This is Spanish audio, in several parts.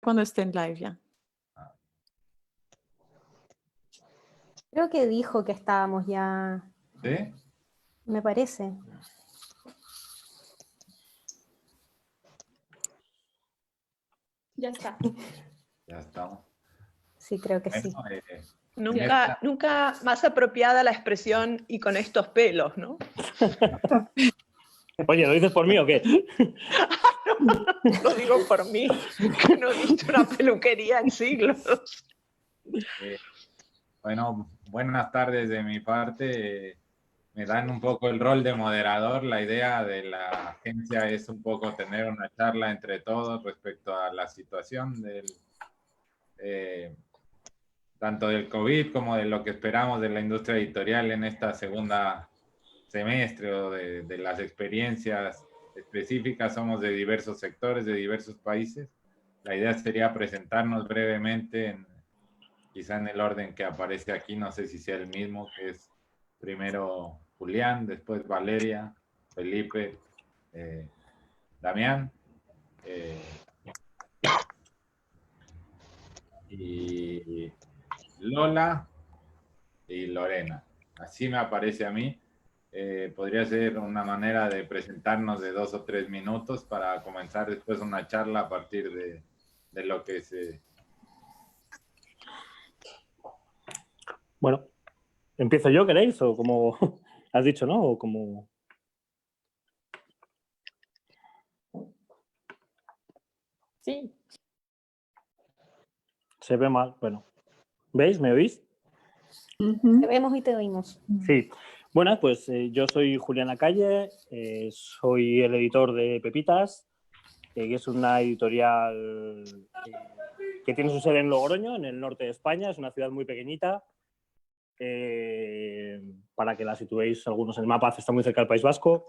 cuando esté en live ya. Creo que dijo que estábamos ya. ¿Sí? Me parece. Ya está. Ya estamos. Sí, creo que sí. Bueno, Nunca más apropiada la expresión "y con estos pelos", ¿no? Oye, ¿lo dices por mí o qué? Lo digo por mí, que no he visto una peluquería en siglos. bueno, buenas tardes de mi parte. Me dan un poco el rol de moderador. La idea de la agencia es un poco tener una charla entre todos respecto a la situación tanto del COVID como de lo que esperamos de la industria editorial en esta segunda semestre o de las experiencias específicas. Somos de diversos sectores, de diversos países. La idea sería presentarnos brevemente, quizá en el orden que aparece aquí, no sé si sea el mismo, que es primero Julián, después Valeria, Felipe, Damián y Lola y Lorena. Así me aparece a mí. Podría ser una manera de presentarnos de 2 o 3 minutos para comenzar después una charla a partir de lo que se... Bueno, ¿empiezo yo, queréis? O como has dicho, ¿no? O como... Sí. Se ve mal. Bueno, ¿veis? ¿Me oís? Te vemos y te oímos. Sí. Bueno, pues yo soy Julián Lacalle, soy el editor de Pepitas, que es una editorial que tiene su sede en Logroño, en el norte de España. Es una ciudad muy pequeñita. Para que la situéis algunos en el mapa, está muy cerca del País Vasco.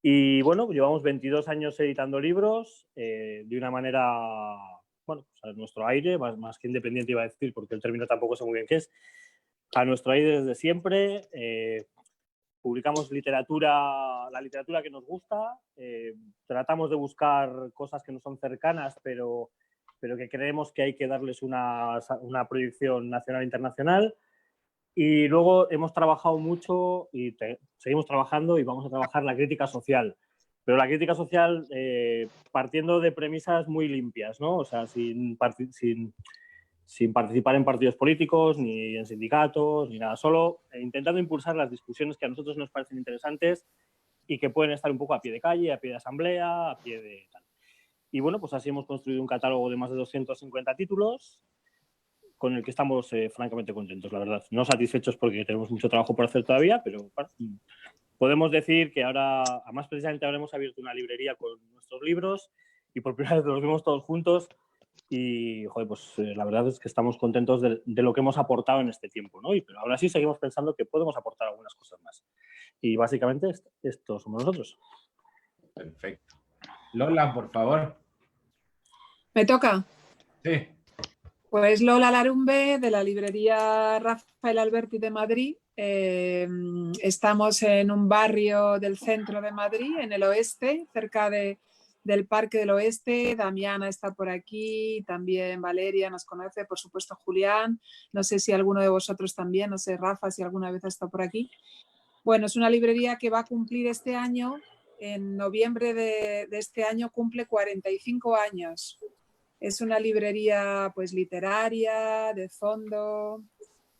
Y bueno, llevamos 22 años editando libros de una manera, bueno, pues a nuestro aire, más que independiente iba a decir, porque el término tampoco sé muy bien qué es, a nuestro aire desde siempre. Publicamos literatura, la literatura que nos gusta, tratamos de buscar cosas que no son cercanas, pero que creemos que hay que darles una proyección nacional e internacional. Y luego hemos trabajado mucho y seguimos trabajando y vamos a trabajar la crítica social. Pero la crítica social partiendo de premisas muy limpias, ¿no? O sea, sin participar en partidos políticos, ni en sindicatos, ni nada. Solo intentando impulsar las discusiones que a nosotros nos parecen interesantes y que pueden estar un poco a pie de calle, a pie de asamblea, a pie de tal. Y bueno, pues así hemos construido un catálogo de más de 250 títulos con el que estamos francamente contentos, la verdad. No satisfechos porque tenemos mucho trabajo por hacer todavía, pero bueno, podemos decir que ahora, además precisamente ahora hemos abierto una librería con nuestros libros y por primera vez los vemos todos juntos y, joder, pues la verdad es que estamos contentos de lo que hemos aportado en este tiempo, ¿no? Pero ahora sí seguimos pensando que podemos aportar algunas cosas más. Y básicamente esto somos nosotros. Perfecto. Lola, por favor. ¿Me toca? Sí. Pues Lola Larumbe, de la librería Rafael Alberti de Madrid. Estamos en un barrio del centro de Madrid, en el oeste, cerca del Parque del Oeste. Damiana está por aquí, también Valeria nos conoce, por supuesto Julián. No sé si alguno de vosotros también, no sé, Rafa, si alguna vez ha estado por aquí. Bueno, es una librería que va a cumplir este año, en noviembre de este año cumple 45 años. Es una librería pues literaria, de fondo,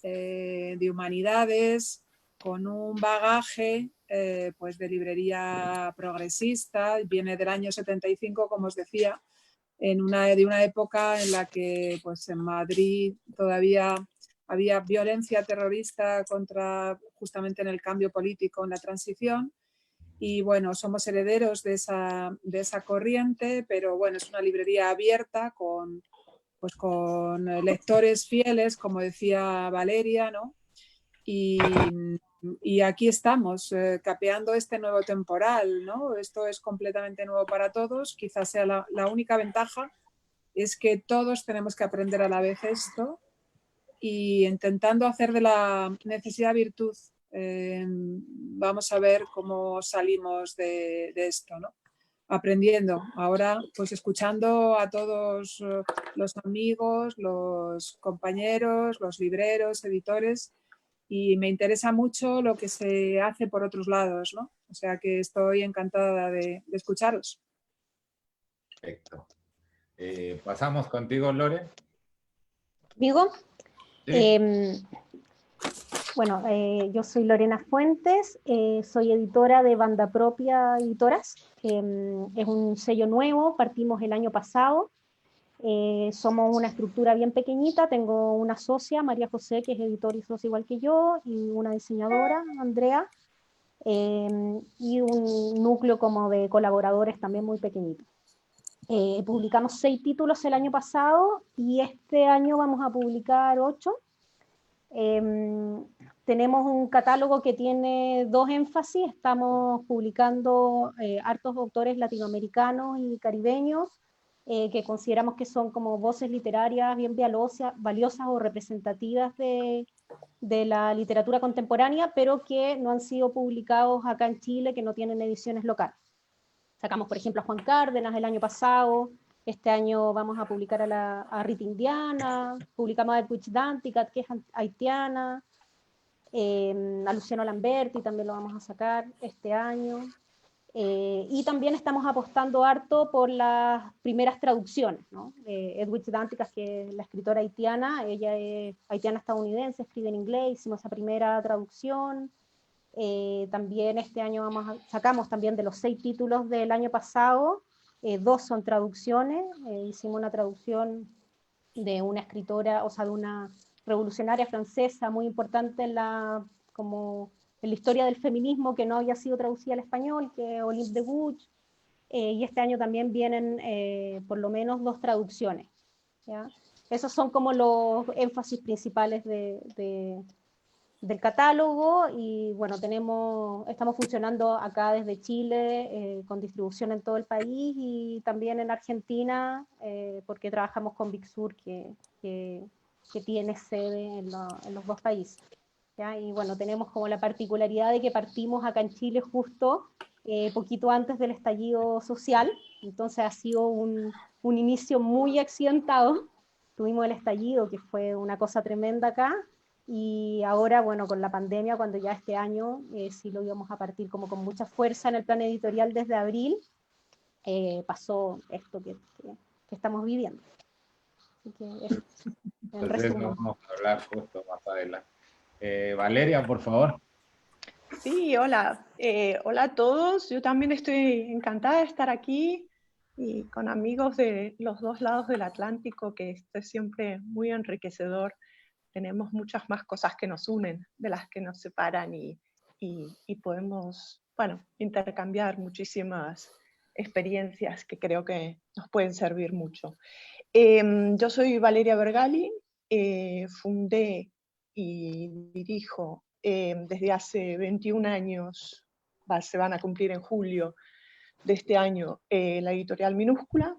de humanidades, con un bagaje pues de librería progresista. Viene del año 75, como os decía, de una época en la que pues en Madrid todavía había violencia terrorista justamente en el cambio político, en la transición. Y bueno, somos herederos de esa corriente, pero bueno, es una librería abierta con lectores fieles, como decía Valeria, ¿no? Y aquí estamos, capeando este nuevo temporal, ¿no? Esto es completamente nuevo para todos, quizás sea la única ventaja, es que todos tenemos que aprender a la vez esto y intentando hacer de la necesidad virtud. Vamos a ver cómo salimos de esto, ¿no? aprendiendo. Ahora, pues escuchando a todos los amigos, los compañeros, los libreros, editores, y me interesa mucho lo que se hace por otros lados, ¿no? O sea que estoy encantada de escucharos. Perfecto. Pasamos contigo, Lore. ¿Digo? Sí. Bueno, yo soy Lorena Fuentes, soy editora de Banda Propia Editoras. Es un sello nuevo, partimos el año pasado. Somos una estructura bien pequeñita, tengo una socia, María José, que es editora y socia igual que yo, y una diseñadora, Andrea, y un núcleo como de colaboradores también muy pequeñito. Publicamos 6 títulos el año pasado y este año vamos a publicar 8. Tenemos un catálogo que tiene 2 énfasis, estamos publicando hartos autores latinoamericanos y caribeños, que consideramos que son como voces literarias bien valiosas o representativas de la literatura contemporánea, pero que no han sido publicados acá en Chile, que no tienen ediciones locales. Sacamos, por ejemplo, a Juan Cárdenas el año pasado, este año vamos a publicar a Rita Indiana, publicamos a Edwidge Danticat, que es haitiana, a Luciano Lamberti también lo vamos a sacar este año. Y también estamos apostando harto por las primeras traducciones, ¿no? Edwidge Danticat, que es la escritora haitiana, ella es haitiana-estadounidense, escribe en inglés, hicimos esa primera traducción. También este año sacamos también de los 6 títulos del año pasado, 2 son traducciones. Hicimos una traducción de una escritora, o sea, de una revolucionaria francesa muy importante en la historia del feminismo, que no había sido traducida al español, que es Olympe de Gouges, y este año también vienen por lo menos 2 traducciones, ¿ya? Esos son como los énfasis principales del catálogo, y bueno, estamos funcionando acá desde Chile, con distribución en todo el país, y también en Argentina, porque trabajamos con Big Sur, que tiene sede en los 2 países, ¿ya? Y bueno, tenemos como la particularidad de que partimos acá en Chile justo poquito antes del estallido social, entonces ha sido un inicio muy accidentado. Tuvimos el estallido, que fue una cosa tremenda acá, y ahora, bueno, con la pandemia, cuando ya este año sí lo íbamos a partir como con mucha fuerza en el plan editorial desde abril, pasó esto que estamos viviendo. Así que eso, en Entonces resumen. vamos a hablar justo más adelante. Valeria, por favor. Sí, hola. Hola a todos. Yo también estoy encantada de estar aquí y con amigos de los 2 lados del Atlántico, que esto es siempre muy enriquecedor. Tenemos muchas más cosas que nos unen de las que nos separan, y podemos, bueno, intercambiar muchísimas experiencias que creo que nos pueden servir mucho. Yo soy Valeria Bergali, fundé y dirijo desde hace 21 años, se van a cumplir en julio de este año, la editorial Minúscula.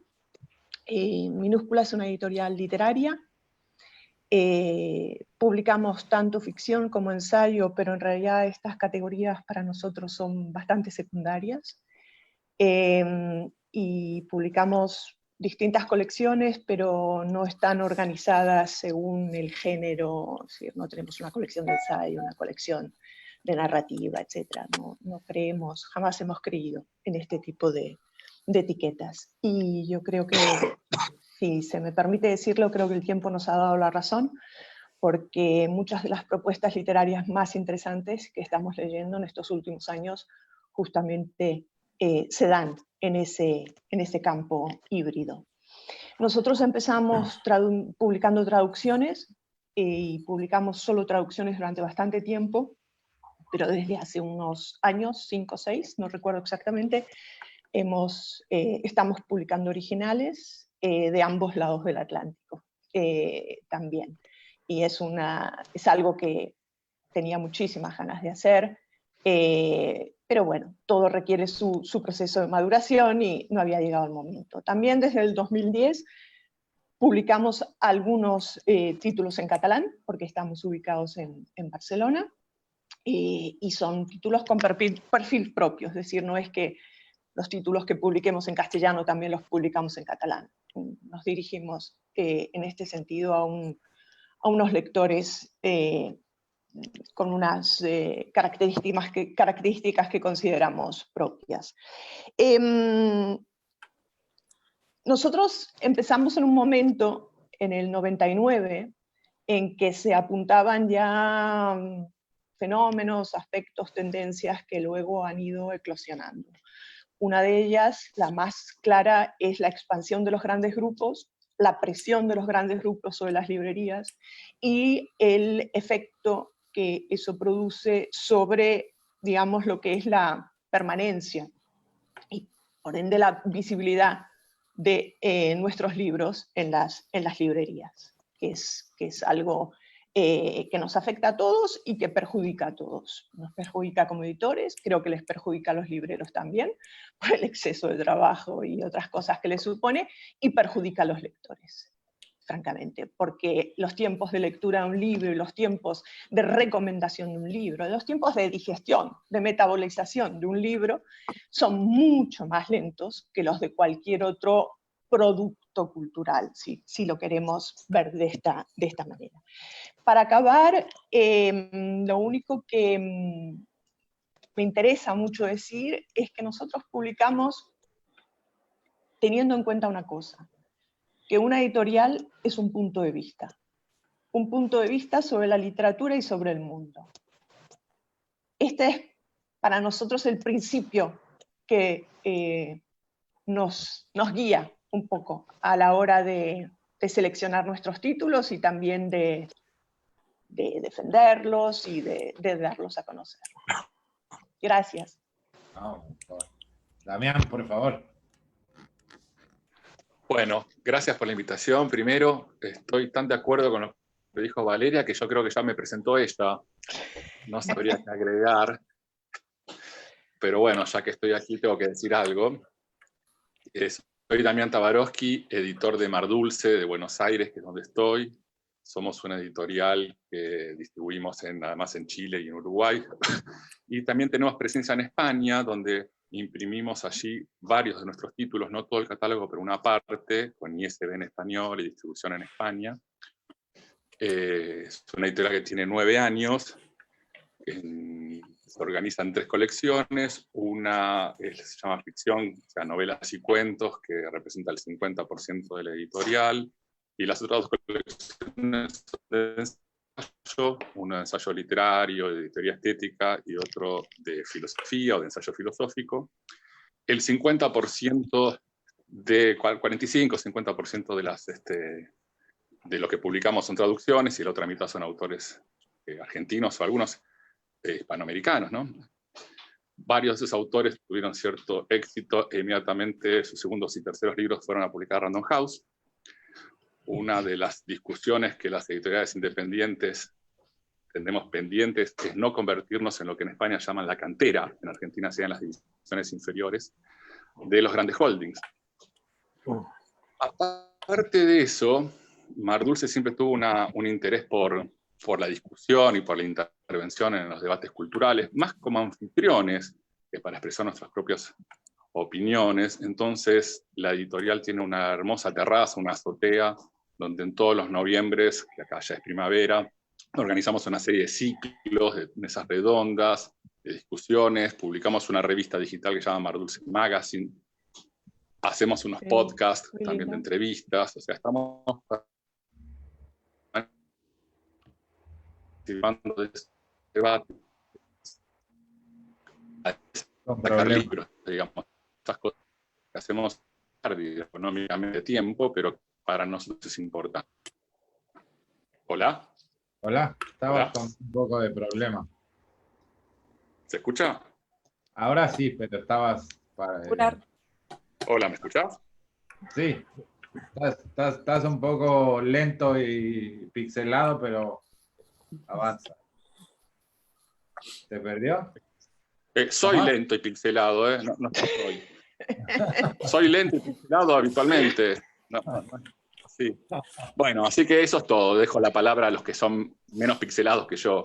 Minúscula es una editorial literaria. Publicamos tanto ficción como ensayo, pero en realidad estas categorías para nosotros son bastante secundarias. Y publicamos distintas colecciones, pero no están organizadas según el género, es decir, no tenemos una colección de ensayo, una colección de narrativa, etc. No creemos, jamás hemos creído en este tipo de etiquetas. Y yo creo que, si se me permite decirlo, creo que el tiempo nos ha dado la razón, porque muchas de las propuestas literarias más interesantes que estamos leyendo en estos últimos años justamente se dan en ese campo híbrido. Nosotros empezamos publicando traducciones, y publicamos solo traducciones durante bastante tiempo, pero desde hace unos años, 5 o 6, no recuerdo exactamente, estamos publicando originales de ambos lados del Atlántico también. Y es algo que tenía muchísimas ganas de hacer, pero bueno, todo requiere su proceso de maduración y no había llegado el momento. También desde el 2010 publicamos algunos títulos en catalán, porque estamos ubicados en Barcelona, y son títulos con perfil propio, es decir, no es que los títulos que publiquemos en castellano también los publicamos en catalán. Nos dirigimos en este sentido a unos lectores con unas características que consideramos propias. Nosotros empezamos en un momento, en el 99, en que se apuntaban ya fenómenos, aspectos, tendencias que luego han ido eclosionando. Una de ellas, la más clara, es la expansión de los grandes grupos, la presión de los grandes grupos sobre las librerías y el efecto que eso produce sobre, digamos, lo que es la permanencia y, por ende, la visibilidad de nuestros libros en las librerías, que es algo que nos afecta a todos y que perjudica a todos. Nos perjudica como editores, creo que les perjudica a los libreros también, por el exceso de trabajo y otras cosas que les supone, y perjudica a los lectores, francamente, porque los tiempos de lectura de un libro y los tiempos de recomendación de un libro, los tiempos de digestión, de metabolización de un libro, son mucho más lentos que los de cualquier otro producto cultural, si lo queremos ver de esta manera. Para acabar, lo único que me interesa mucho decir es que nosotros publicamos teniendo en cuenta una cosa, que una editorial es un punto de vista sobre la literatura y sobre el mundo. Este es para nosotros el principio que nos guía un poco a la hora de seleccionar nuestros títulos y también de defenderlos y de darlos a conocer. Gracias. Damián, por favor. Bueno, gracias por la invitación. Primero, estoy tan de acuerdo con lo que dijo Valeria que yo creo que ya me presentó ella. No sabría qué agregar. Pero bueno, ya que estoy aquí tengo que decir algo. Soy Damián Tabarovsky, editor de Mar Dulce de Buenos Aires, que es donde estoy. Somos una editorial que distribuimos además en Chile y en Uruguay. Y también tenemos presencia en España, donde imprimimos allí varios de nuestros títulos, no todo el catálogo, pero una parte, con ISB en español y distribución en España. Es una editorial que tiene 9 años. Se organiza en 3 colecciones. Una se llama ficción, o sea, novelas y cuentos, que representa el 50% de la editorial. Y las otras 2 colecciones de ensayo, uno de ensayo literario, de teoría estética, y otro de filosofía o de ensayo filosófico. El 50%, 45-50% de lo que publicamos son traducciones, y la otra mitad son autores argentinos o algunos hispanoamericanos, ¿no? Varios de esos autores tuvieron cierto éxito e inmediatamente sus segundos y terceros libros fueron a publicar a Random House. Una de las discusiones que las editoriales independientes tenemos pendientes es no convertirnos en lo que en España llaman la cantera, en Argentina serían las divisiones inferiores, de los grandes holdings. Aparte de eso, Mar Dulce siempre tuvo un interés por la discusión y por la intervención en los debates culturales, más como anfitriones que para expresar nuestras propias opiniones. Entonces, la editorial tiene una hermosa terraza, una azotea, donde en todos los noviembres, que acá ya es primavera, organizamos una serie de ciclos, de mesas redondas, de discusiones, publicamos una revista digital que se llama Mar Dulce Magazine, hacemos unos podcasts también de entrevistas, o sea, estamos participando de este debate, sacar libros, digamos, estas cosas que hacemos económicamente de tiempo, pero para nosotros es importante. ¿Hola? Hola, estabas con un poco de problema. ¿Se escucha? Ahora sí, pero estabas... Hola, ¿me escuchás? Sí, estás un poco lento y pixelado, pero avanza. ¿Te perdió? Soy lento y pixelado, no soy. Soy lento y pixelado habitualmente. Sí. Bueno, así que eso es todo. Dejo la palabra a los que son menos pixelados que yo.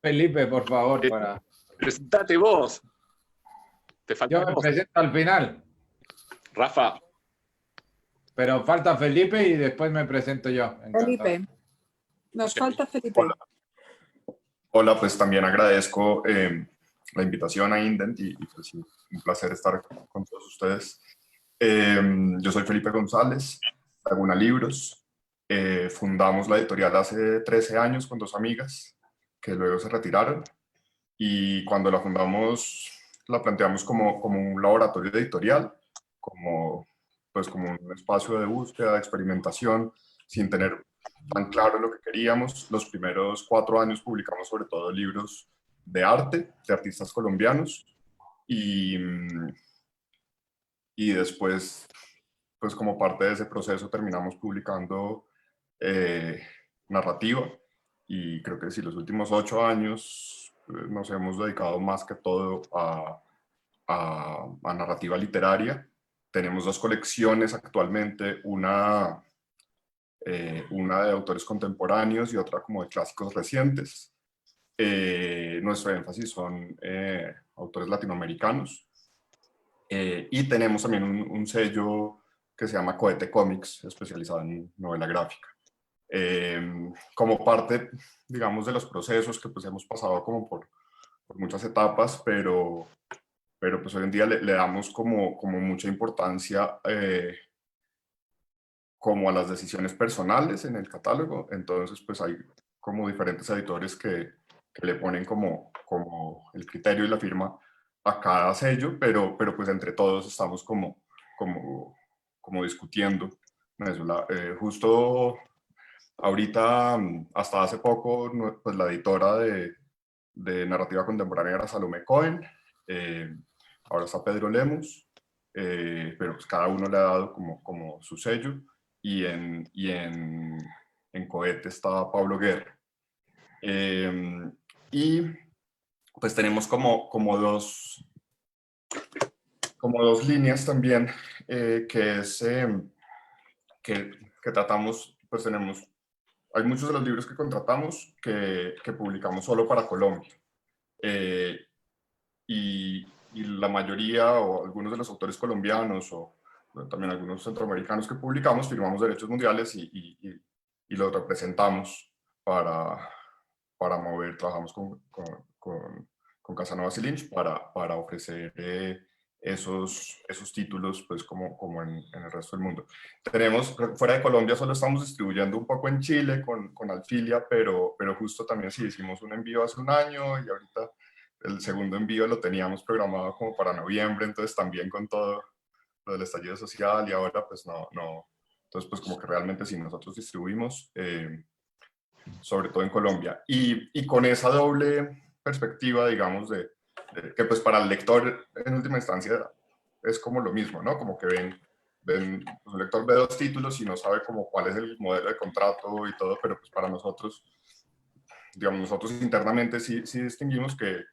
Felipe, por favor, para... Presentate vos. Te Yo falta me vos, presento al final, Rafa. pero falta Felipe y después me presento yo. Encantado. Felipe. Nos Ok. falta Felipe. Hola, pues también agradezco la invitación a Indent y pues sí, un placer estar con todos ustedes. Yo soy Felipe González, Laguna Libros. Fundamos la editorial hace 13 años con 2 amigas que luego se retiraron, y cuando la fundamos la planteamos como un laboratorio editorial, pues como un espacio de búsqueda, de experimentación, sin tener tan claro lo que queríamos. Los primeros 4 años publicamos sobre todo libros de arte, de artistas colombianos, y después, pues como parte de ese proceso terminamos publicando narrativa, y creo que sí, los últimos 8 años nos hemos dedicado más que todo a narrativa literaria. Tenemos 2 colecciones actualmente, una de autores contemporáneos y otra como de clásicos recientes. Nuestro énfasis son autores latinoamericanos, y tenemos también un sello que se llama Cohete Comics, especializado en novela gráfica. Como parte, digamos, de los procesos que pues hemos pasado como por muchas etapas, pero pues hoy en día le damos como mucha importancia como a las decisiones personales en el catálogo. Entonces pues hay como diferentes editores que le ponen como el criterio y la firma a cada sello, pero pues entre todos estamos como discutiendo eso. Justo ahorita, hasta hace poco, pues la editora de narrativa contemporánea era Salomé Cohen, ahora está Pedro Lemus, pero pues cada uno le ha dado como su sello, y en Cohete está Pablo Guerra. Y pues tenemos como dos líneas también, que es que tratamos, pues hay muchos de los libros que contratamos que publicamos solo para Colombia, y la mayoría o algunos de los autores colombianos o también algunos centroamericanos que publicamos firmamos derechos mundiales y los representamos para mover. Trabajamos con Casanovas y Lynch para ofrecer esos títulos pues como en el resto del mundo. Tenemos, fuera de Colombia solo estamos distribuyendo un poco en Chile con Alfilia, pero justo también sí hicimos un envío hace un año, y ahorita el segundo envío lo teníamos programado como para noviembre, entonces también con todo lo del estallido social, y ahora pues no. Entonces pues como que realmente sí, nosotros distribuimos sobre todo en Colombia, y con esa doble perspectiva, digamos, de que pues para el lector en última instancia es como lo mismo, ¿no? Como que ven pues un lector ve 2 títulos y no sabe como cuál es el modelo de contrato y todo, pero pues para nosotros, digamos, nosotros internamente sí distinguimos que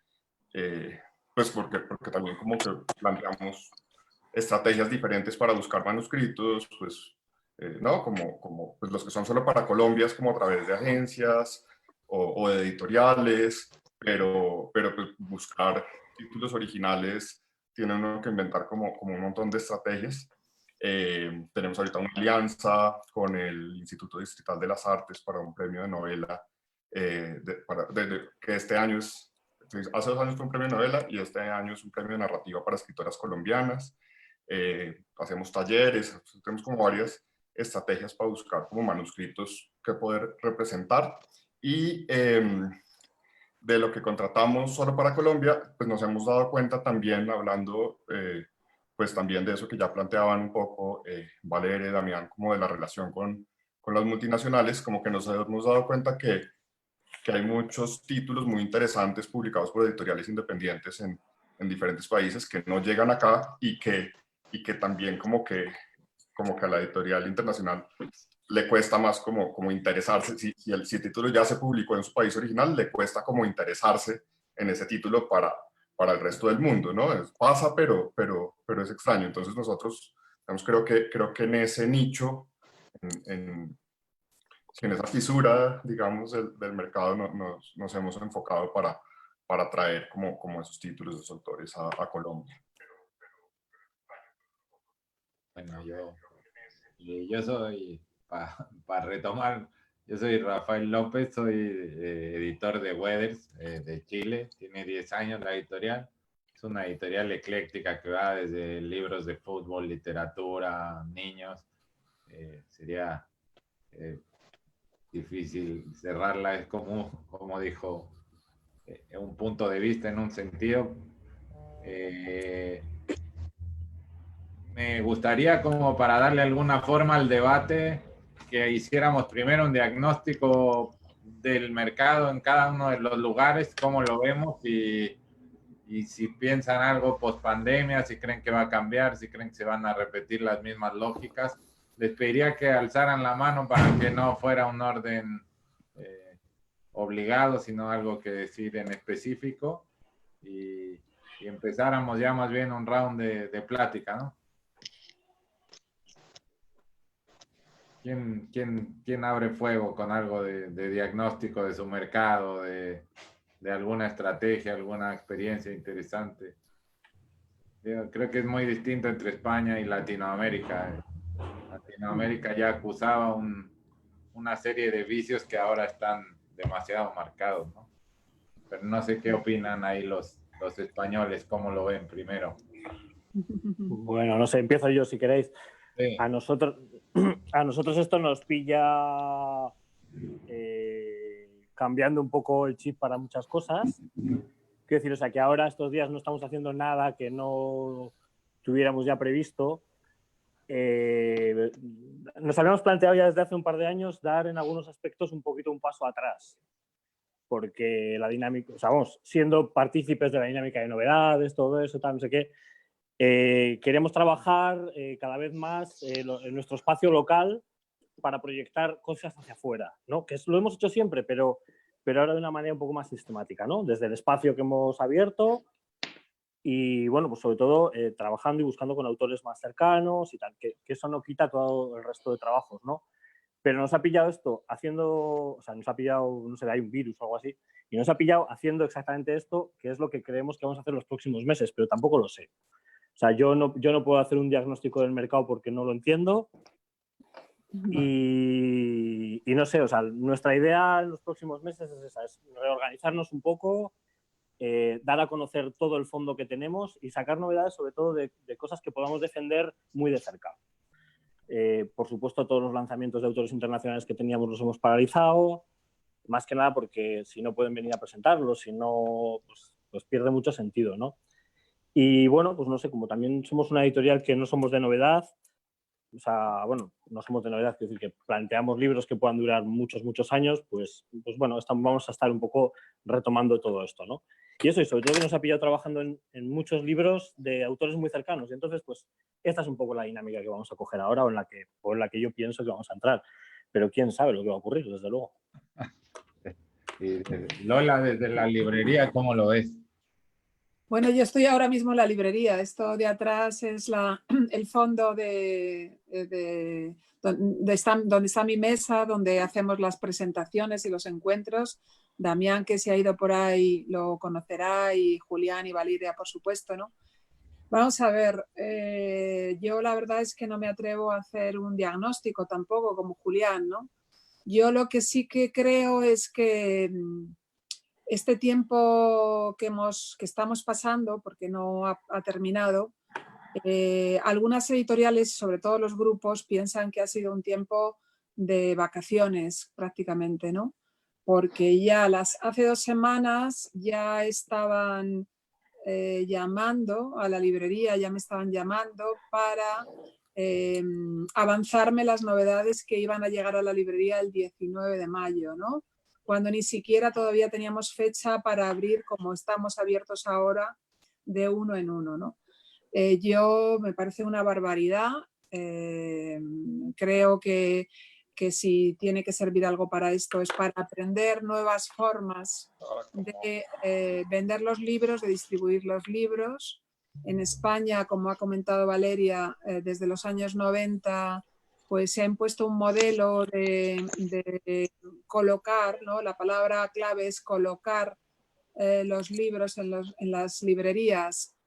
pues porque también como que planteamos estrategias diferentes para buscar manuscritos, pues ¿no? Como pues los que son solo para Colombia es como a través de agencias o de editoriales, pero pues buscar títulos originales tiene uno que inventar como un montón de estrategias. Tenemos ahorita una alianza con el Instituto Distrital de las Artes para un premio de novela, que este año hace 2 años fue un premio de novela, y este año es un premio de narrativa para escritoras colombianas. Hacemos talleres, tenemos como varias estrategias para buscar como manuscritos que poder representar, y de lo que contratamos solo para Colombia, pues nos hemos dado cuenta también, hablando pues también de eso que ya planteaban un poco Valeria y Damián, como de la relación con las multinacionales, como que nos hemos dado cuenta que hay muchos títulos muy interesantes publicados por editoriales independientes en diferentes países que no llegan acá, y que también como que a la editorial internacional le cuesta más como interesarse. Si el título ya se publicó en su país original, le cuesta como interesarse en ese título para el resto del mundo, ¿no? Pasa, pero es extraño. Entonces nosotros, digamos, creo que en ese nicho, en esa fisura, digamos, del mercado, nos hemos enfocado para traer como esos títulos de esos autores a Colombia. Bueno, yo soy, para retomar, yo soy Rafael López, soy editor de Weathers de Chile, tiene 10 años la editorial. Es una editorial ecléctica que va desde libros de fútbol, literatura, niños. Sería difícil cerrarla, es como dijo, un punto de vista en un sentido. Me gustaría, como para darle alguna forma al debate, que hiciéramos primero un diagnóstico del mercado en cada uno de los lugares, cómo lo vemos y si piensan algo post pandemia, si creen que va a cambiar, si creen que se van a repetir las mismas lógicas. Les pediría que alzaran la mano para que no fuera un orden obligado, sino algo que decir en específico y empezáramos ya más bien un round de plática, ¿no? ¿Quién abre fuego con algo de diagnóstico de su mercado, de alguna estrategia, alguna experiencia interesante? Yo creo que es muy distinto entre España y Latinoamérica. Latinoamérica ya acusaba una serie de vicios que ahora están demasiado marcados, ¿no? Pero no sé qué opinan ahí los españoles, cómo lo ven primero. Bueno, no sé, empiezo yo si queréis. Sí. A nosotros esto nos pilla cambiando un poco el chip para muchas cosas. Quiero decir, o sea, que ahora estos días no estamos haciendo nada que no tuviéramos ya previsto. Nos habíamos planteado ya desde hace un par de años dar en algunos aspectos un poquito un paso atrás, porque la dinámica, o sea, vamos, siendo partícipes de la dinámica de novedades, todo eso, tal, no sé qué, queremos trabajar cada vez más en nuestro espacio local para proyectar cosas hacia afuera, ¿no? Que lo hemos hecho siempre, pero ahora de una manera un poco más sistemática, ¿no? Desde el espacio que hemos abierto y, bueno, pues sobre todo trabajando y buscando con autores más cercanos y tal, que eso no quita todo el resto de trabajos, ¿no? Pero nos ha pillado esto haciendo, o sea, nos ha pillado, no sé, hay un virus o algo así, y nos ha pillado haciendo exactamente esto, que es lo que creemos que vamos a hacer los próximos meses, pero tampoco lo sé. O sea, yo no puedo hacer un diagnóstico del mercado porque no lo entiendo. Y no sé, o sea, nuestra idea en los próximos meses es esa, es reorganizarnos un poco, dar a conocer todo el fondo que tenemos y sacar novedades sobre todo de cosas que podamos defender muy de cerca. Por supuesto, todos los lanzamientos de autores internacionales que teníamos los hemos paralizado, más que nada porque si no pueden venir a presentarlos, si no, pues pierde mucho sentido, ¿no? Y bueno, pues no sé, como también somos una editorial que no somos de novedad, o sea, bueno, no somos de novedad, quiero decir que planteamos libros que puedan durar muchos años, pues bueno, vamos a estar un poco retomando todo esto, ¿no? Y eso, y sobre todo que nos ha pillado trabajando en muchos libros de autores muy cercanos. Y entonces, pues, esta es un poco la dinámica que vamos a coger ahora o en la que yo pienso que vamos a entrar. Pero quién sabe lo que va a ocurrir, desde luego. Y Lola, desde la librería, ¿cómo lo ves? Bueno, yo estoy ahora mismo en la librería. Esto de atrás es el fondo donde está mi mesa, donde hacemos las presentaciones y los encuentros. Damián, que se ha ido por ahí, lo conocerá, y Julián y Valeria, por supuesto, ¿no? Vamos a ver, yo la verdad es que no me atrevo a hacer un diagnóstico tampoco como Julián, ¿no? Yo lo que sí que creo es que este tiempo que estamos pasando, porque no ha terminado, algunas editoriales, sobre todo los grupos, piensan que ha sido un tiempo de vacaciones prácticamente, ¿no? Porque ya hace 2 semanas ya estaban llamando a la librería, ya me estaban llamando para avanzarme las novedades que iban a llegar a la librería el 19 de mayo, ¿no? Cuando ni siquiera todavía teníamos fecha para abrir, como estamos abiertos ahora, de uno en uno, ¿no? Me parece una barbaridad. Creo que si tiene que servir algo para esto es para aprender nuevas formas de vender los libros, de distribuir los libros. En España, como ha comentado Valeria, desde los años 90, pues se ha impuesto un modelo de colocar, ¿no? La palabra clave es colocar los libros en las librerías,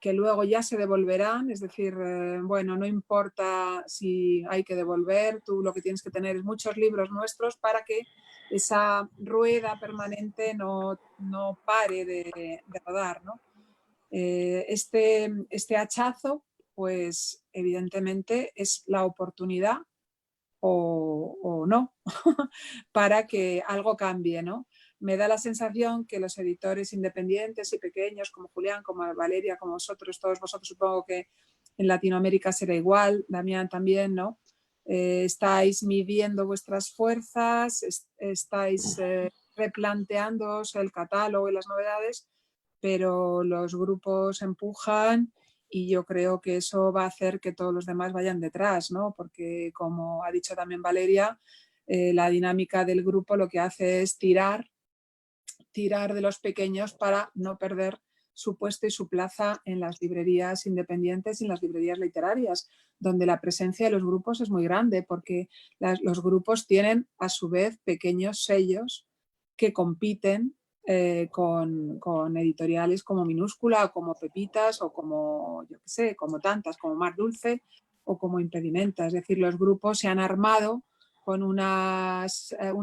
que luego ya se devolverán, es decir, bueno, no importa si hay que devolver, tú lo que tienes que tener es muchos libros nuestros para que esa rueda permanente no pare de rodar, ¿no? Este hachazo, pues evidentemente es la oportunidad o no para que algo cambie, ¿no? Me da la sensación que los editores independientes y pequeños, como Julián, como Valeria, como vosotros, todos vosotros, supongo que en Latinoamérica será igual, Damián también, ¿no? Estáis midiendo vuestras fuerzas, estáis replanteándoos el catálogo y las novedades, pero los grupos empujan y yo creo que eso va a hacer que todos los demás vayan detrás, ¿no? Porque, como ha dicho también Valeria, la dinámica del grupo lo que hace es tirar de los pequeños para no perder su puesto y su plaza en las librerías independientes y en las librerías literarias, donde la presencia de los grupos es muy grande, porque los grupos tienen a su vez pequeños sellos que compiten con editoriales como Minúscula o como Pepitas o como, yo qué sé, como tantas, como Mar Dulce o como Impedimenta. Es decir, los grupos se han armado con una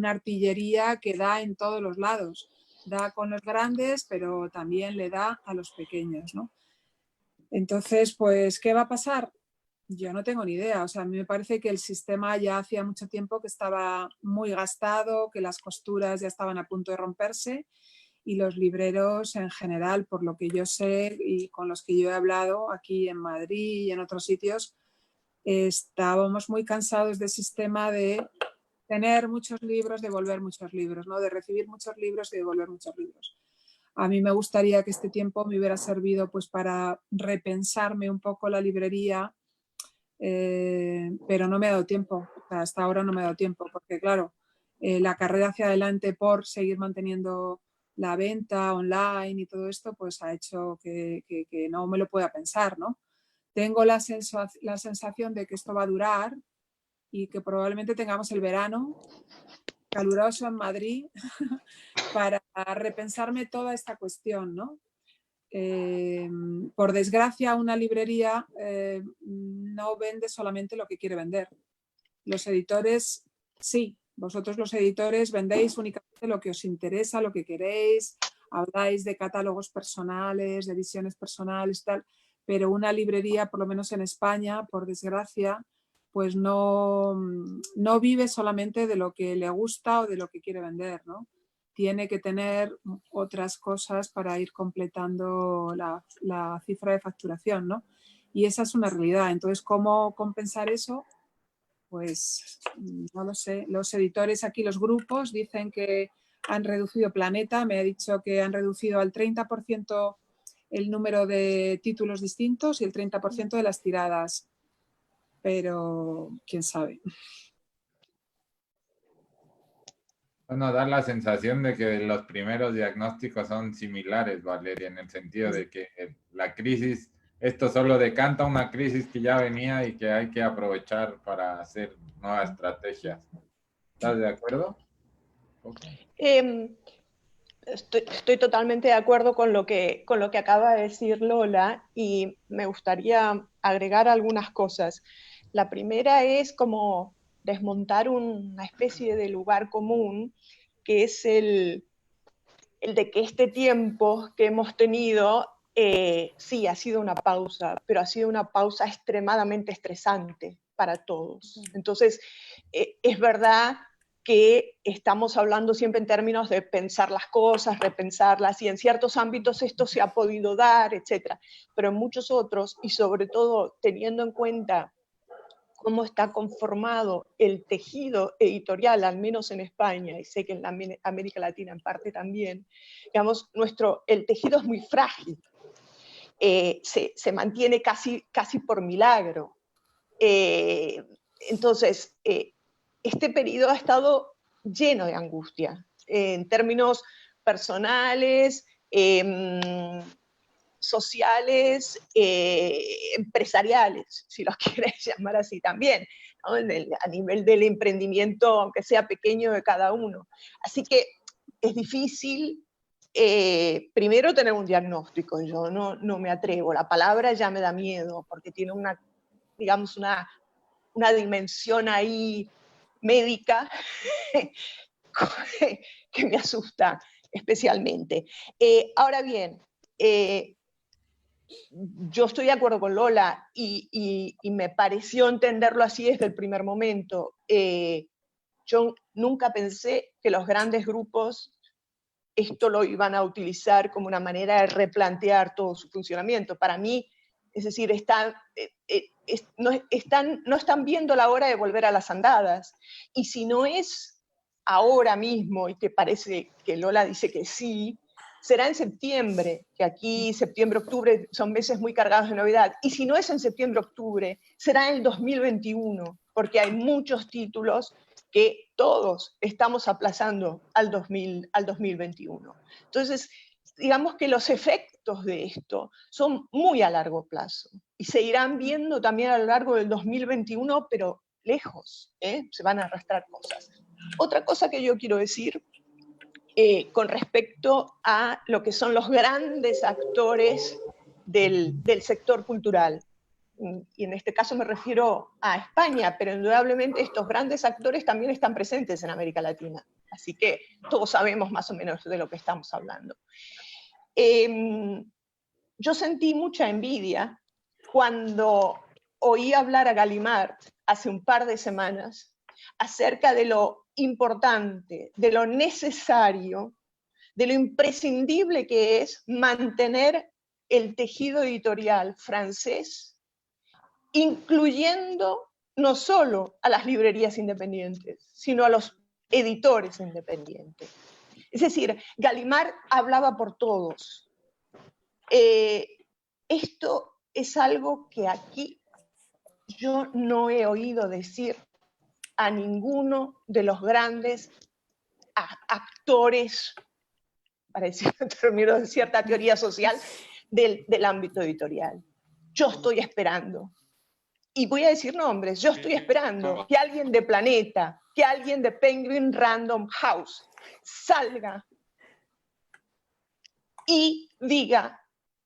artillería que da en todos los lados. Da con los grandes, pero también le da a los pequeños, ¿no? Entonces, pues, ¿qué va a pasar? Yo no tengo ni idea. O sea, a mí me parece que el sistema ya hacía mucho tiempo que estaba muy gastado, que las costuras ya estaban a punto de romperse y los libreros en general, por lo que yo sé y con los que yo he hablado aquí en Madrid y en otros sitios, estábamos muy cansados del sistema de tener muchos libros, devolver muchos libros, ¿no? De recibir muchos libros y devolver muchos libros. A mí me gustaría que este tiempo me hubiera servido pues para repensarme un poco la librería, pero no me ha dado tiempo. O sea, hasta ahora no me ha dado tiempo, porque claro, la carrera hacia adelante por seguir manteniendo la venta online y todo esto, pues ha hecho que no me lo pueda pensar, ¿no? Tengo la sensación de que esto va a durar y que probablemente tengamos el verano caluroso en Madrid para repensarme toda esta cuestión, ¿no? Por desgracia, una librería no vende solamente lo que quiere vender. Los editores, sí, vosotros los editores vendéis únicamente lo que os interesa, lo que queréis, habláis de catálogos personales, de visiones personales, tal, pero una librería, por lo menos en España, por desgracia, pues no vive solamente de lo que le gusta o de lo que quiere vender, ¿no? Tiene que tener otras cosas para ir completando la cifra de facturación, ¿no? Y esa es una realidad. Entonces, ¿cómo compensar eso? Pues no lo sé. Los editores aquí, los grupos, dicen que han reducido Planeta. Me ha dicho que han reducido al 30% el número de títulos distintos y el 30% de las tiradas. Pero quién sabe. Bueno, da la sensación de que los primeros diagnósticos son similares, Valeria, en el sentido de que la crisis, esto solo decanta una crisis que ya venía y que hay que aprovechar para hacer nuevas estrategias. ¿Estás de acuerdo? Okay. Estoy totalmente de acuerdo con lo que acaba de decir Lola y me gustaría agregar algunas cosas. La primera es como desmontar una especie de lugar común, que es el de que este tiempo que hemos tenido, sí, ha sido una pausa, pero ha sido una pausa extremadamente estresante para todos. Entonces, es verdad que estamos hablando siempre en términos de pensar las cosas, repensarlas, y en ciertos ámbitos esto se ha podido dar, etc. Pero en muchos otros, y sobre todo teniendo en cuenta cómo está conformado el tejido editorial, al menos en España, y sé que en América Latina en parte también, digamos, el tejido es muy frágil, se mantiene casi por milagro. Entonces, este periodo ha estado lleno de angustia, en términos personales, sociales, empresariales, si los quieres llamar así también, ¿no? A nivel del emprendimiento, aunque sea pequeño, de cada uno. Así que es difícil, primero tener un diagnóstico. Yo no me atrevo, la palabra ya me da miedo, porque tiene digamos, una dimensión ahí médica que me asusta especialmente. Ahora bien, yo estoy de acuerdo con Lola y me pareció entenderlo así desde el primer momento. Yo nunca pensé que los grandes grupos esto lo iban a utilizar como una manera de replantear todo su funcionamiento. Para mí, es decir, no están viendo la hora de volver a las andadas. Y si no es ahora mismo, y que parece que Lola dice que sí, será en septiembre, que aquí septiembre, octubre son meses muy cargados de novedad. Y si no es en septiembre, octubre, será en el 2021, porque hay muchos títulos que todos estamos aplazando al 2021. Entonces, digamos que los efectos de esto son muy a largo plazo y se irán viendo también a lo largo del 2021, pero lejos, se van a arrastrar cosas. Otra cosa que yo quiero decir con respecto a lo que son los grandes actores del sector cultural, y en este caso me refiero a España, pero indudablemente estos grandes actores también están presentes en América Latina, así que todos sabemos más o menos de lo que estamos hablando. Yo sentí mucha envidia cuando oí hablar a Gallimard hace un par de semanas acerca de lo importante, de lo necesario, de lo imprescindible que es mantener el tejido editorial francés, incluyendo no solo a las librerías independientes, sino a los editores independientes. Es decir, Gallimard hablaba por todos. Esto es algo que aquí yo no he oído decir a ninguno de los grandes actores, para decir en términos de cierta teoría social, del ámbito editorial. Yo estoy esperando. Y voy a decir nombres, yo estoy esperando que alguien de Planeta, que alguien de Penguin Random House salga y diga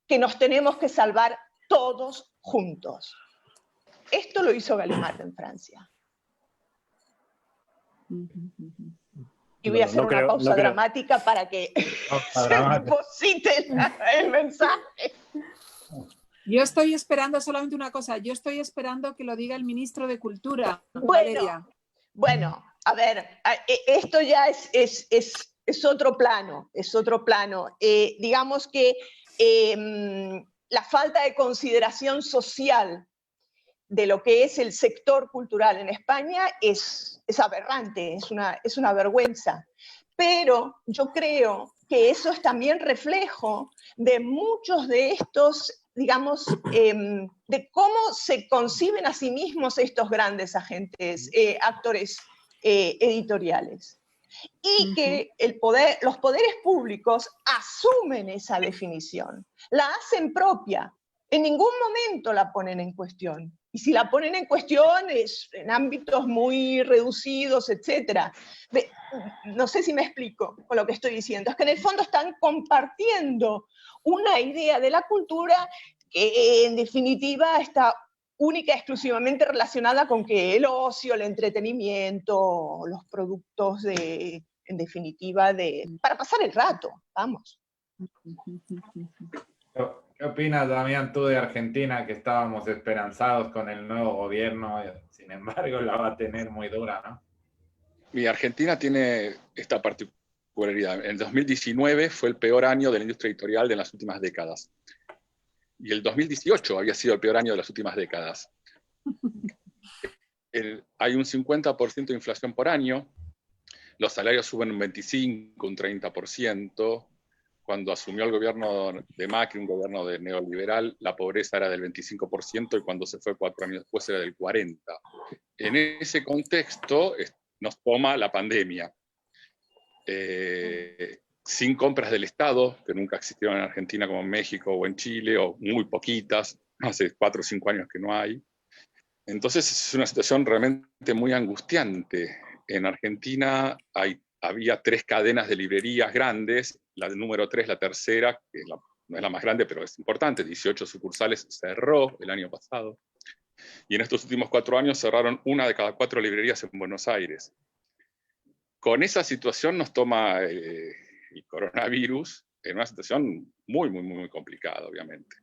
que nos tenemos que salvar todos juntos. Esto lo hizo Gallimard en Francia. Y voy a hacer una pausa dramática para que se deposite el mensaje. Yo estoy esperando solamente una cosa, yo estoy esperando que lo diga el ministro de Cultura, Valeria. Bueno, a ver, esto ya es otro plano, digamos que la falta de consideración social de lo que es el sector cultural en España es aberrante, es una vergüenza. Pero yo creo que eso es también reflejo de muchos de estos, digamos, de cómo se conciben a sí mismos estos grandes agentes, actores editoriales. Y que los poderes públicos asumen esa definición, la hacen propia, en ningún momento la ponen en cuestión. Y si la ponen en cuestión es en ámbitos muy reducidos, etc. No sé si me explico con lo que estoy diciendo. Es que en el fondo están compartiendo una idea de la cultura que en definitiva está única y exclusivamente relacionada con que el ocio, el entretenimiento, los productos en definitiva para pasar el rato, vamos. ¿Qué opinas, Damián, tú de Argentina, que estábamos esperanzados con el nuevo gobierno? Sin embargo, la va a tener muy dura, ¿no? Mi Argentina tiene esta particularidad. En 2019 fue el peor año de la industria editorial de las últimas décadas. Y el 2018 había sido el peor año de las últimas décadas. Hay un 50% de inflación por año, los salarios suben un 25, un 30%. Cuando asumió el gobierno de Macri, un gobierno de neoliberal, la pobreza era del 25% y cuando se fue 4 años después era del 40%. En ese contexto nos toma la pandemia. Sin compras del Estado, que nunca existieron en Argentina como en México o en Chile, o muy poquitas, hace 4 o 5 años que no hay. Entonces es una situación realmente muy angustiante. En Argentina hay había 3 cadenas de librerías grandes, la número 3, la tercera, que no es la más grande, pero es importante, 18 sucursales, cerró el año pasado. Y en estos últimos 4 años cerraron 1 de cada 4 librerías en Buenos Aires. Con esa situación nos toma el coronavirus en una situación muy, muy, muy complicada, obviamente.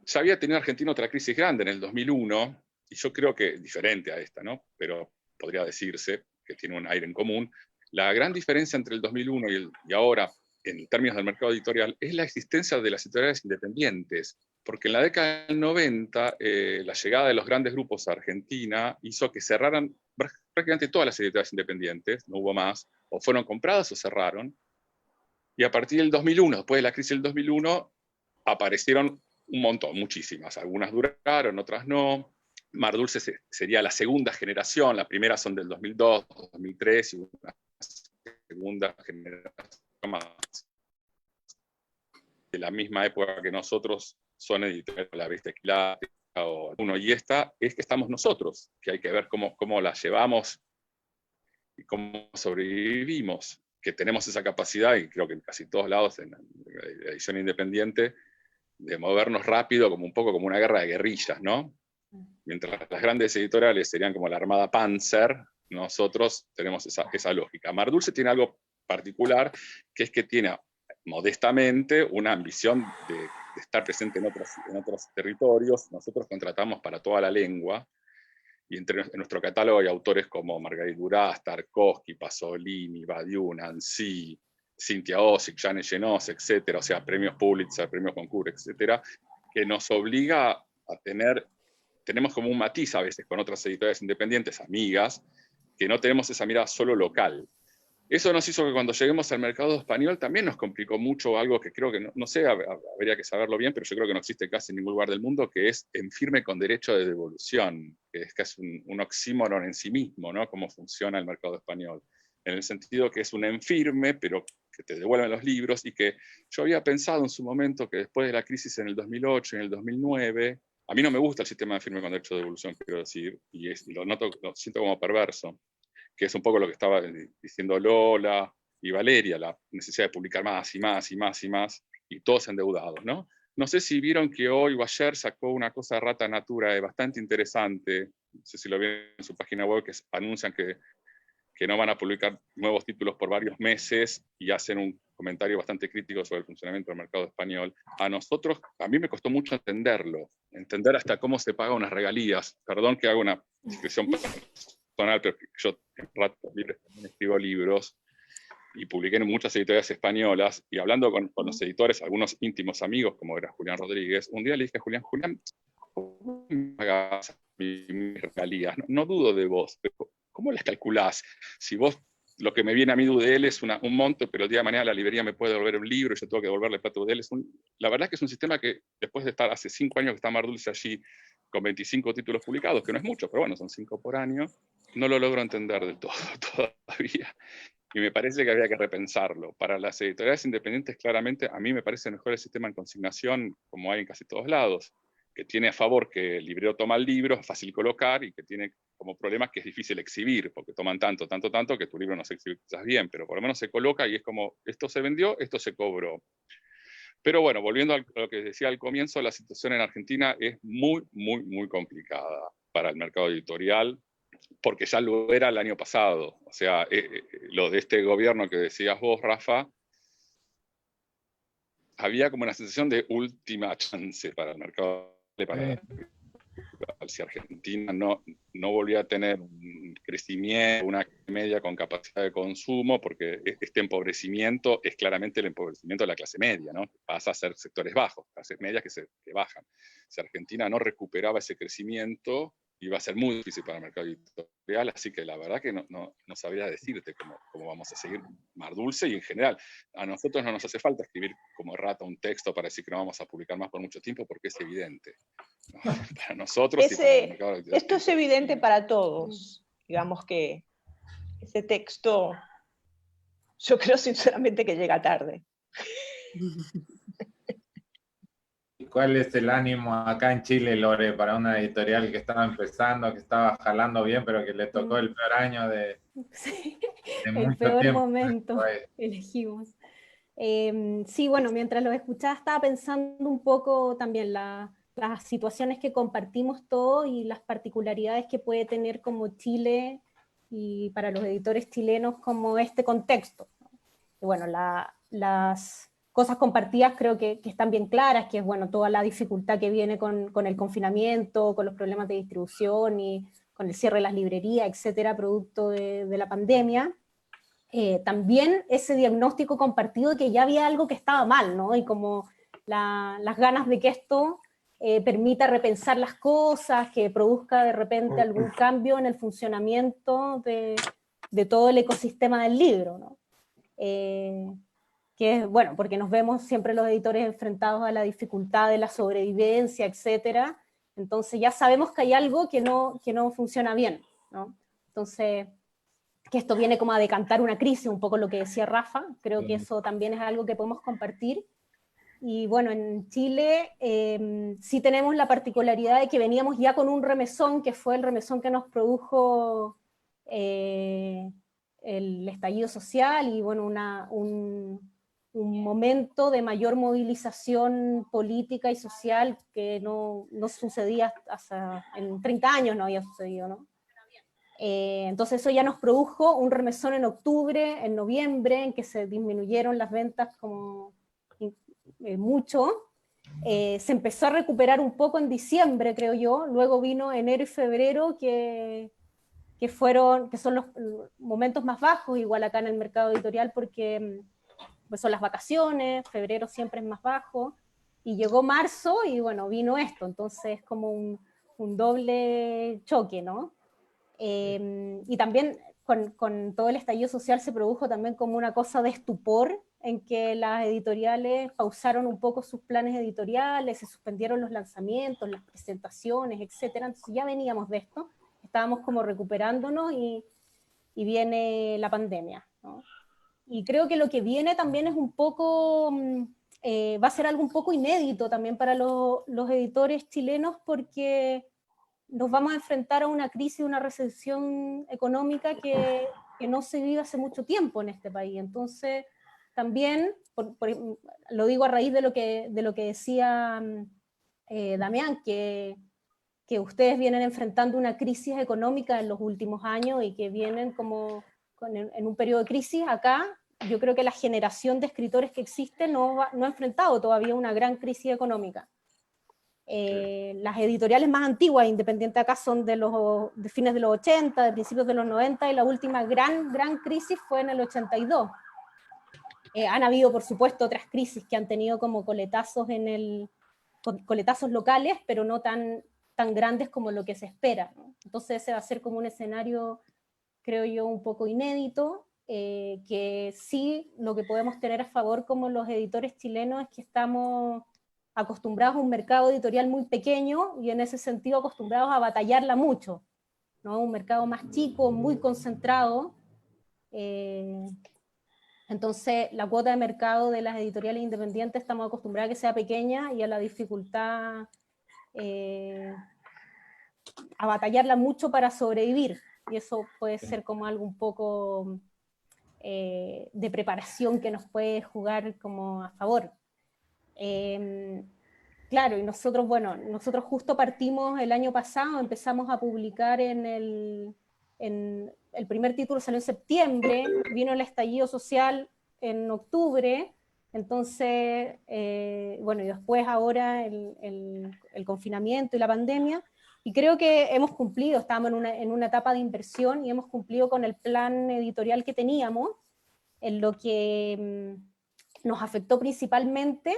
Ya había tenido Argentina otra crisis grande en el 2001, y yo creo que diferente a esta, ¿no? Pero podría decirse que tiene un aire en común. La gran diferencia entre el 2001 y ahora, en términos del mercado editorial, es la existencia de las editoriales independientes, porque en la década del 90, la llegada de los grandes grupos a Argentina hizo que cerraran prácticamente todas las editoriales independientes, no hubo más, o fueron compradas o cerraron, y a partir del 2001, después de la crisis del 2001, aparecieron un montón, muchísimas, algunas duraron, otras no. Mar Dulce sería la segunda generación, las primeras son del 2002, 2003, y una segunda generación más de la misma época que nosotros, son editoriales La Bestia Esquilate o alguno, y esta es que estamos nosotros, que hay que ver cómo la llevamos y cómo sobrevivimos, que tenemos esa capacidad, y creo que en casi todos lados, en la edición independiente, de movernos rápido, como un poco como una guerra de guerrillas, ¿no? Mientras las grandes editoriales serían como la Armada Panzer, nosotros tenemos esa lógica. Mar Dulce tiene algo particular, que es que tiene modestamente una ambición de estar presente en otros territorios. Nosotros contratamos para toda la lengua, y en nuestro catálogo hay autores como Marguerite Duras, Tarkovsky, Pasolini, Badiou, Nancy, Cynthia Ozick, Janet Genos, etcétera, o sea, premios Pulitzer, premios Goncourt, etcétera, que nos obliga a tenemos como un matiz a veces con otras editoriales independientes, amigas, que no tenemos esa mirada solo local. Eso nos hizo que cuando lleguemos al mercado español también nos complicó mucho algo que creo que, no sé, habría que saberlo bien, pero yo creo que no existe casi en ningún lugar del mundo, que es en firme con derecho de devolución, que es casi un oxímoron en sí mismo, ¿no? Cómo funciona el mercado español. En el sentido que es un en firme, pero que te devuelven los libros, y que yo había pensado en su momento que después de la crisis en el 2008 y en el 2009, a mí no me gusta el sistema de firme con derecho de devolución, quiero decir, y lo siento como perverso, que es un poco lo que estaba diciendo Lola y Valeria, la necesidad de publicar más y más y más y más, y todos endeudados, ¿no? No sé si vieron que hoy o ayer sacó una cosa de Rata Natura bastante interesante, no sé si lo vieron en su página web, que anuncian que no van a publicar nuevos títulos por varios meses, y hacen un comentario bastante crítico sobre el funcionamiento del mercado español. A mí me costó mucho entender hasta cómo se pagan unas regalías. Perdón que haga una descripción personal, pero yo en ratos libres también escribo libros, y publiqué en muchas editoriales españolas, y hablando con los editores, algunos íntimos amigos, como era Julián Rodríguez, un día le dije a Julián, ¿cómo me pagas mis regalías? No dudo de vos, pero ¿cómo las calculás? Si vos, lo que me viene a mí de UDL es un monto, pero el día de mañana la librería me puede devolver un libro y yo tengo que devolverle plata a UDL. La verdad es que es un sistema que, después de estar hace 5 años que está Mar Dulce allí, con 25 títulos publicados, que no es mucho, pero bueno, son 5 por año, no lo logro entender del todo todavía. Y me parece que habría que repensarlo. Para las editoriales independientes, claramente, a mí me parece mejor el sistema en consignación, como hay en casi todos lados, que tiene a favor que el librero toma el libro, es fácil colocar, y que tiene como problema que es difícil exhibir, porque toman tanto que tu libro no se exhibe quizás bien, pero por lo menos se coloca y es como, esto se vendió, esto se cobró. Pero bueno, volviendo a lo que decía al comienzo, la situación en Argentina es muy, muy, muy complicada para el mercado editorial, porque ya lo era el año pasado. O sea, lo de este gobierno que decías vos, Rafa, había como una sensación de última chance para el mercado. Si Argentina no volvía a tener un crecimiento, una media con capacidad de consumo, porque este empobrecimiento es claramente el empobrecimiento de la clase media, ¿no? Pasa a ser sectores bajos, clases medias que bajan. Si Argentina no recuperaba ese crecimiento, iba a ser muy difícil para el mercado editorial, así que la verdad que no sabría decirte cómo vamos a seguir Mar Dulce, y en general, a nosotros no nos hace falta escribir como rata un texto para decir que no vamos a publicar más por mucho tiempo, porque es evidente, ¿no? Para nosotros y para el mercado editorial. Esto es evidente para todos. Digamos que ese texto, yo creo sinceramente que llega tarde. ¿Cuál es el ánimo acá en Chile, Lore, para una editorial que estaba empezando, que estaba jalando bien, pero que le tocó el peor año de... Sí. El mucho peor tiempo. momento elegimos. Sí, bueno, mientras lo escuchaba estaba pensando un poco también las situaciones que compartimos todos y las particularidades que puede tener como Chile y para los editores chilenos como este contexto. Y bueno, las cosas compartidas creo que están bien claras, que es bueno, toda la dificultad que viene con el confinamiento, con los problemas de distribución y con el cierre de las librerías, etcétera, producto de la pandemia. También ese diagnóstico compartido de que ya había algo que estaba mal, ¿no? Y como las ganas de que esto permita repensar las cosas, que produzca de repente algún cambio en el funcionamiento de todo el ecosistema del libro, ¿no? Que es, bueno, porque nos vemos siempre los editores enfrentados a la dificultad de la sobrevivencia, etcétera. Entonces ya sabemos que hay algo que no funciona bien, ¿no? Entonces, que esto viene como a decantar una crisis, un poco lo que decía Rafa, creo que eso también es algo que podemos compartir. Y bueno, en Chile sí tenemos la particularidad de que veníamos ya con un remesón, que fue el remesón que nos produjo el estallido social y bueno, un momento de mayor movilización política y social que no sucedía hasta en 30 años, no había sucedido, ¿no? Entonces eso ya nos produjo un remesón en octubre, en noviembre, en que se disminuyeron las ventas como mucho. Se empezó a recuperar un poco en diciembre, creo yo. Luego vino enero y febrero, que son los momentos más bajos, igual acá en el mercado editorial, porque pues son las vacaciones, febrero siempre es más bajo, y llegó marzo y bueno, vino esto, entonces como un doble choque, ¿no? Y también con todo el estallido social se produjo también como una cosa de estupor en que las editoriales pausaron un poco sus planes editoriales, se suspendieron los lanzamientos, las presentaciones, etcétera. Entonces ya veníamos de esto, estábamos como recuperándonos y viene la pandemia, ¿no? Y creo que lo que viene también es un poco, va a ser algo un poco inédito también para los editores chilenos, porque nos vamos a enfrentar a una crisis, una recesión económica que no se vive hace mucho tiempo en este país. Entonces, también, lo digo a raíz de lo que decía Damián, que ustedes vienen enfrentando una crisis económica en los últimos años y que vienen como en un periodo de crisis. Acá, yo creo que la generación de escritores que existe no ha enfrentado todavía una gran crisis económica. Las editoriales más antiguas, independientes acá, son de fines de los 80, de principios de los 90, y la última gran crisis fue en el 82. Han habido, por supuesto, otras crisis que han tenido como coletazos coletazos locales, pero no tan grandes como lo que se espera, ¿no? Entonces ese va a ser como un escenario, creo yo, un poco inédito, que sí lo que podemos tener a favor como los editores chilenos es que estamos acostumbrados a un mercado editorial muy pequeño y en ese sentido acostumbrados a batallarla mucho, ¿no? Un mercado más chico, muy concentrado. Entonces la cuota de mercado de las editoriales independientes estamos acostumbrados a que sea pequeña y a la dificultad a batallarla mucho para sobrevivir, y eso puede ser como algo un poco de preparación que nos puede jugar como a favor. Claro, y nosotros justo partimos el año pasado, empezamos a publicar el primer título salió en septiembre, vino el estallido social en octubre, entonces, bueno, y después ahora el confinamiento y la pandemia, y creo que hemos cumplido, estábamos en una etapa de inversión y hemos cumplido con el plan editorial que teníamos. En lo que nos afectó principalmente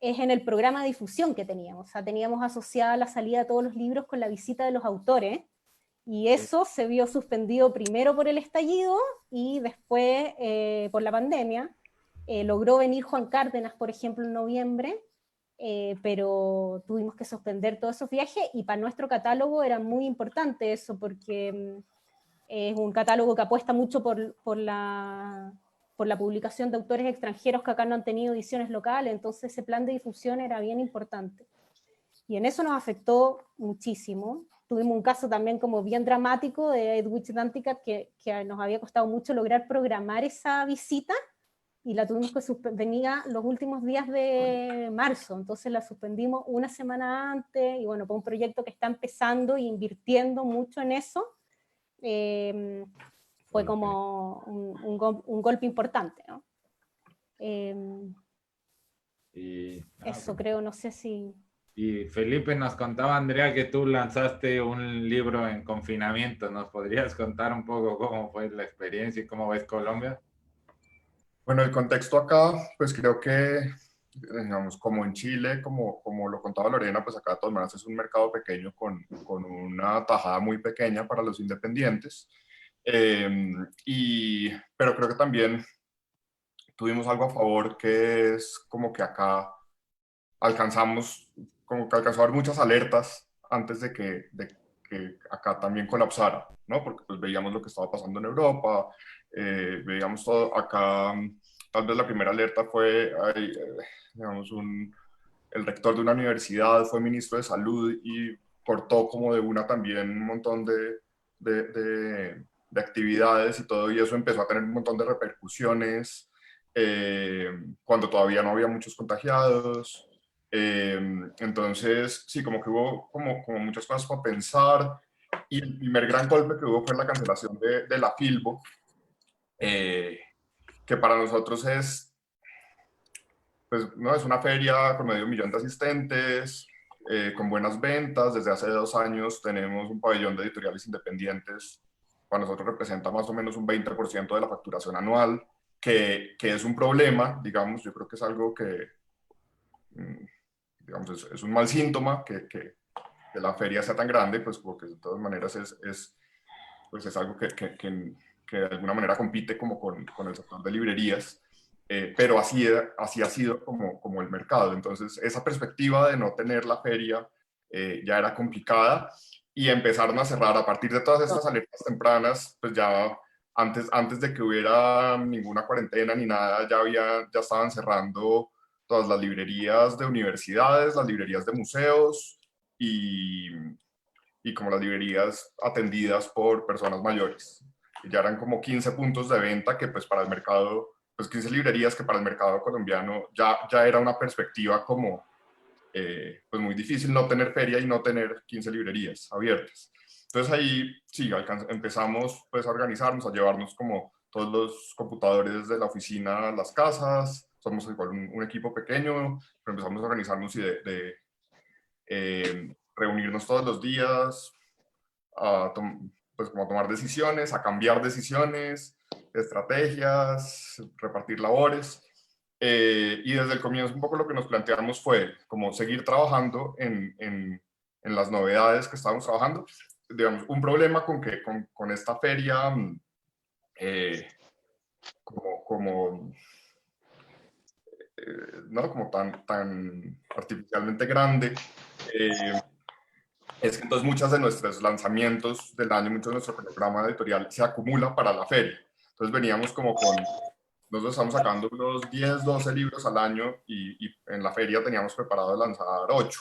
es en el programa de difusión que teníamos. O sea, teníamos asociada la salida de todos los libros con la visita de los autores, y eso se vio suspendido primero por el estallido y después por la pandemia. Logró venir Juan Cárdenas, por ejemplo, en noviembre, pero tuvimos que suspender todos esos viajes, y para nuestro catálogo era muy importante eso, porque es un catálogo que apuesta mucho por la publicación de autores extranjeros que acá no han tenido ediciones locales, entonces ese plan de difusión era bien importante. Y en eso nos afectó muchísimo. tuvimos un caso también como bien dramático de Edwidge Danticat que nos había costado mucho lograr programar esa visita y la tuvimos que venía los últimos días de marzo, entonces la suspendimos una semana antes y bueno, fue un proyecto que está empezando e invirtiendo mucho en eso. Fue como un golpe importante, ¿no? Eso creo, no sé si... Y Felipe, nos contaba Andrea que tú lanzaste un libro en confinamiento. ¿Nos podrías contar un poco cómo fue la experiencia y cómo ves Colombia? Bueno, el contexto acá, pues creo que, digamos, como en Chile, como lo contaba Lorena, pues acá de todas maneras es un mercado pequeño con una tajada muy pequeña para los independientes. Pero creo que también tuvimos algo a favor que es como que acá como que alcanzó a haber muchas alertas antes de que acá también colapsara, ¿no? Porque pues veíamos lo que estaba pasando en Europa, veíamos todo acá. Tal vez la primera alerta fue, digamos, el rector de una universidad fue ministro de salud y cortó como de una también un montón de actividades y todo, y eso empezó a tener un montón de repercusiones cuando todavía no había muchos contagiados. Entonces, sí, como que hubo como muchas cosas para pensar, y el primer gran golpe que hubo fue la cancelación de la Filbo, que para nosotros es, pues, no, es una feria con 500,000 de asistentes, con buenas ventas. Desde hace 2 años tenemos un pabellón de editoriales independientes. Para nosotros representa más o menos un 20% de la facturación anual, que es un problema, digamos. Yo creo que es algo que, digamos, es un mal síntoma que la feria sea tan grande, pues porque de todas maneras pues es algo que de alguna manera compite como con el sector de librerías. Pero así ha sido como el mercado. Entonces, esa perspectiva de no tener la feria ya era complicada, y empezaron a cerrar a partir de todas estas alertas tempranas, pues ya antes de que hubiera ninguna cuarentena ni nada, ya estaban cerrando todas las librerías de universidades, las librerías de museos y como las librerías atendidas por personas mayores. Y ya eran como 15 puntos de venta que pues para el mercado, pues 15 librerías que para el mercado colombiano ya era una perspectiva como pues muy difícil no tener feria y no tener 15 librerías abiertas. Entonces ahí sí, empezamos pues a organizarnos, a llevarnos como todos los computadores de la oficina a las casas. Somos igual un equipo pequeño, pero empezamos a organizarnos y reunirnos todos los días, pues como a tomar decisiones, a cambiar decisiones, estrategias, repartir labores. Y desde el comienzo un poco lo que nos planteamos fue como seguir trabajando en las novedades que estábamos trabajando. Digamos, un problema con esta feria no como tan artificialmente grande, es que entonces muchos de nuestros lanzamientos del año, mucho de nuestro programa editorial se acumula para la feria. Entonces veníamos nosotros estamos sacando unos 10, 12 libros al año, y en la feria teníamos preparado lanzar 8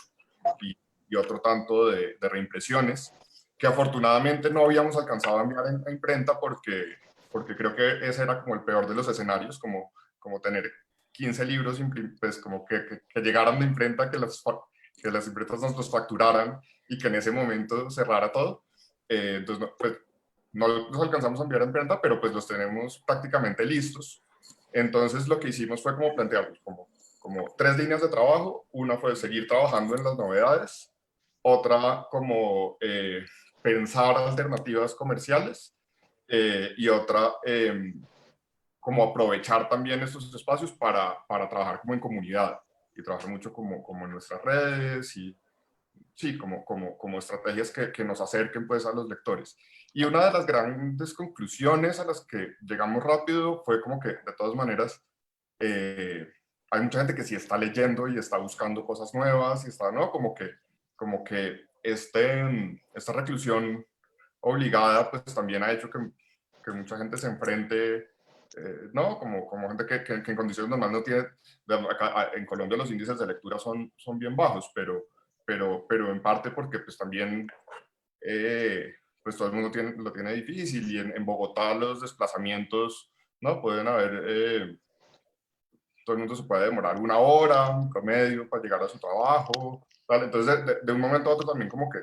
y otro tanto de reimpresiones, que afortunadamente no habíamos alcanzado a enviar a imprenta porque creo que ese era como el peor de los escenarios, como tener 15 libros, pues como que llegaran de imprenta, que las imprentas nos facturaran y que en ese momento cerrara todo. Entonces, pues, no los alcanzamos a enviar a imprenta, pero pues los tenemos prácticamente listos. Entonces lo que hicimos fue como plantearnos como 3 líneas de trabajo. Una fue seguir trabajando en las novedades, otra como pensar alternativas comerciales, y otra como aprovechar también estos espacios para trabajar como en comunidad y trabajar mucho como en nuestras redes y sí, como estrategias que nos acerquen pues a los lectores. Y una de las grandes conclusiones a las que llegamos rápido fue como que de todas maneras hay mucha gente que sí está leyendo y está buscando cosas nuevas y está, ¿no? Como que esta reclusión obligada pues también ha hecho que mucha gente se enfrente, ¿no? Como gente que en condiciones normales no tiene. Acá, en Colombia los índices de lectura son bien bajos, pero en parte porque pues también pues todo el mundo lo tiene difícil, y en Bogotá los desplazamientos, ¿no? Pueden haber, todo el mundo se puede demorar 1 hora, un promedio, para llegar a su trabajo, ¿vale? Entonces, de un momento a otro también como que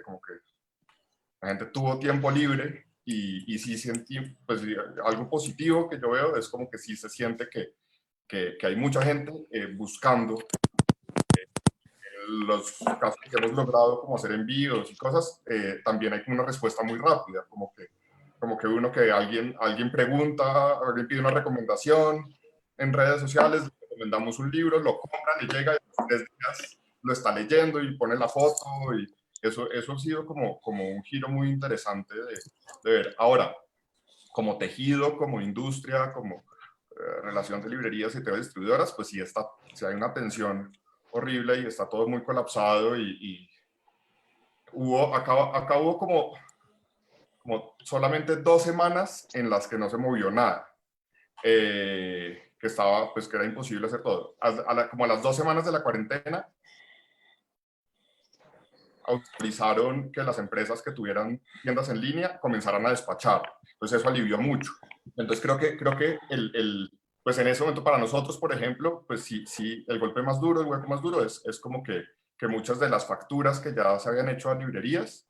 la gente tuvo tiempo libre, y sí sentí, pues algo positivo que yo veo es como que sí se siente que hay mucha gente buscando los casos que hemos logrado, como hacer envíos y cosas. También hay una respuesta muy rápida, como que alguien pregunta, alguien pide una recomendación en redes sociales, le recomendamos un libro, lo compran y llega, y en 3 días lo está leyendo y pone la foto, y eso ha sido como un giro muy interesante de ver. Ahora, como tejido, como industria, como relación de librerías y distribuidoras, pues sí hay una tensión horrible y está todo muy colapsado, y acá hubo como solamente 2 semanas en las que no se movió nada, que era imposible hacer todo. Como a las 2 semanas de la cuarentena, autorizaron que las empresas que tuvieran tiendas en línea comenzaran a despachar. Entonces eso alivió mucho. Entonces creo que pues en ese momento para nosotros, por ejemplo, pues sí, el golpe más duro, el hueco más duro es como que muchas de las facturas que ya se habían hecho a librerías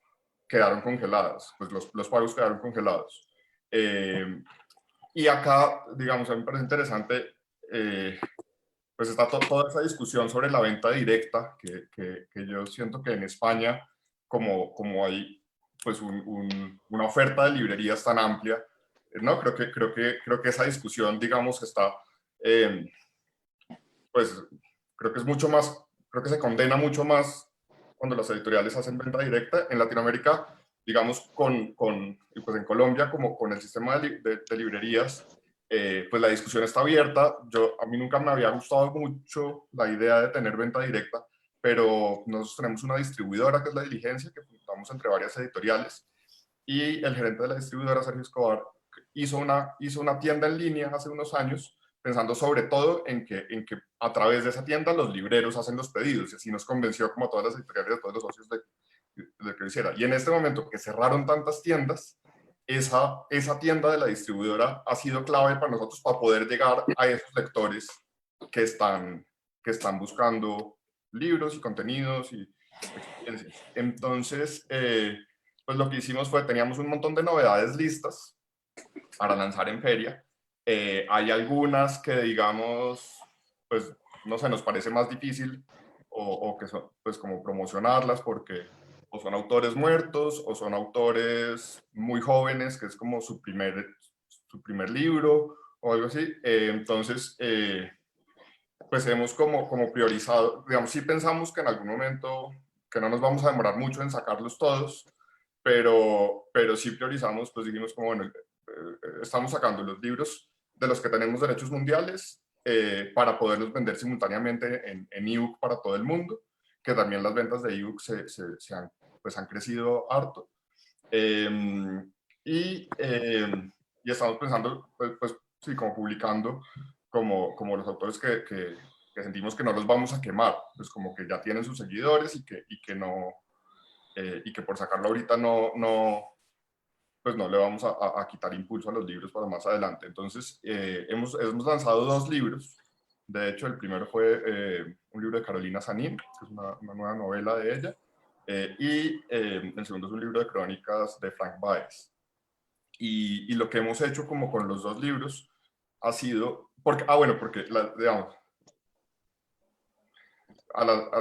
quedaron congeladas, pues los pagos quedaron congelados. Y acá, digamos, a mí me parece interesante, pues está toda esa discusión sobre la venta directa, que yo siento que en España, como hay pues una oferta de librerías tan amplia, ¿no? Creo que esa discusión, digamos, está, pues creo que es mucho más, creo que se condena mucho más cuando las editoriales hacen venta directa. En Latinoamérica, digamos, pues en Colombia, como con el sistema de librerías, pues la discusión está abierta. A mí nunca me había gustado mucho la idea de tener venta directa, pero nosotros tenemos una distribuidora que es La Diligencia, que juntamos entre varias editoriales, y el gerente de la distribuidora, Sergio Escobar, hizo una tienda en línea hace unos años, pensando sobre todo en que a través de esa tienda los libreros hacen los pedidos, y así nos convenció como a todas las editoriales, a todos los socios de que lo hiciera. Y en este momento que cerraron tantas tiendas, esa tienda de la distribuidora ha sido clave para nosotros, para poder llegar a esos lectores que están buscando libros y contenidos y experiencias. Entonces, pues lo que hicimos fue, teníamos un montón de novedades listas para lanzar en feria. Hay algunas que, digamos, pues no sé, nos parece más difícil o que son, pues como promocionarlas, porque o son autores muertos o son autores muy jóvenes, que es como su primer libro o algo así. Entonces, pues hemos como priorizado, digamos, sí pensamos que en algún momento, que no nos vamos a demorar mucho en sacarlos todos, pero sí priorizamos, pues dijimos como, bueno, estamos sacando los libros de los que tenemos derechos mundiales, para poderlos vender simultáneamente en ebook para todo el mundo, que también las ventas de ebook han crecido harto. Y estamos pensando, pues sí, como publicando como los autores que sentimos que no los vamos a quemar, pues como que ya tienen sus seguidores, y que por sacarlo ahorita pues no le vamos a quitar impulso a los libros para más adelante. Entonces, hemos lanzado 2 libros. De hecho, el primero fue un libro de Carolina Sanín, que es una nueva novela de ella, y el segundo es un libro de crónicas de Frank Baez. Y lo que hemos hecho como con los 2 libros ha sido, porque, digamos,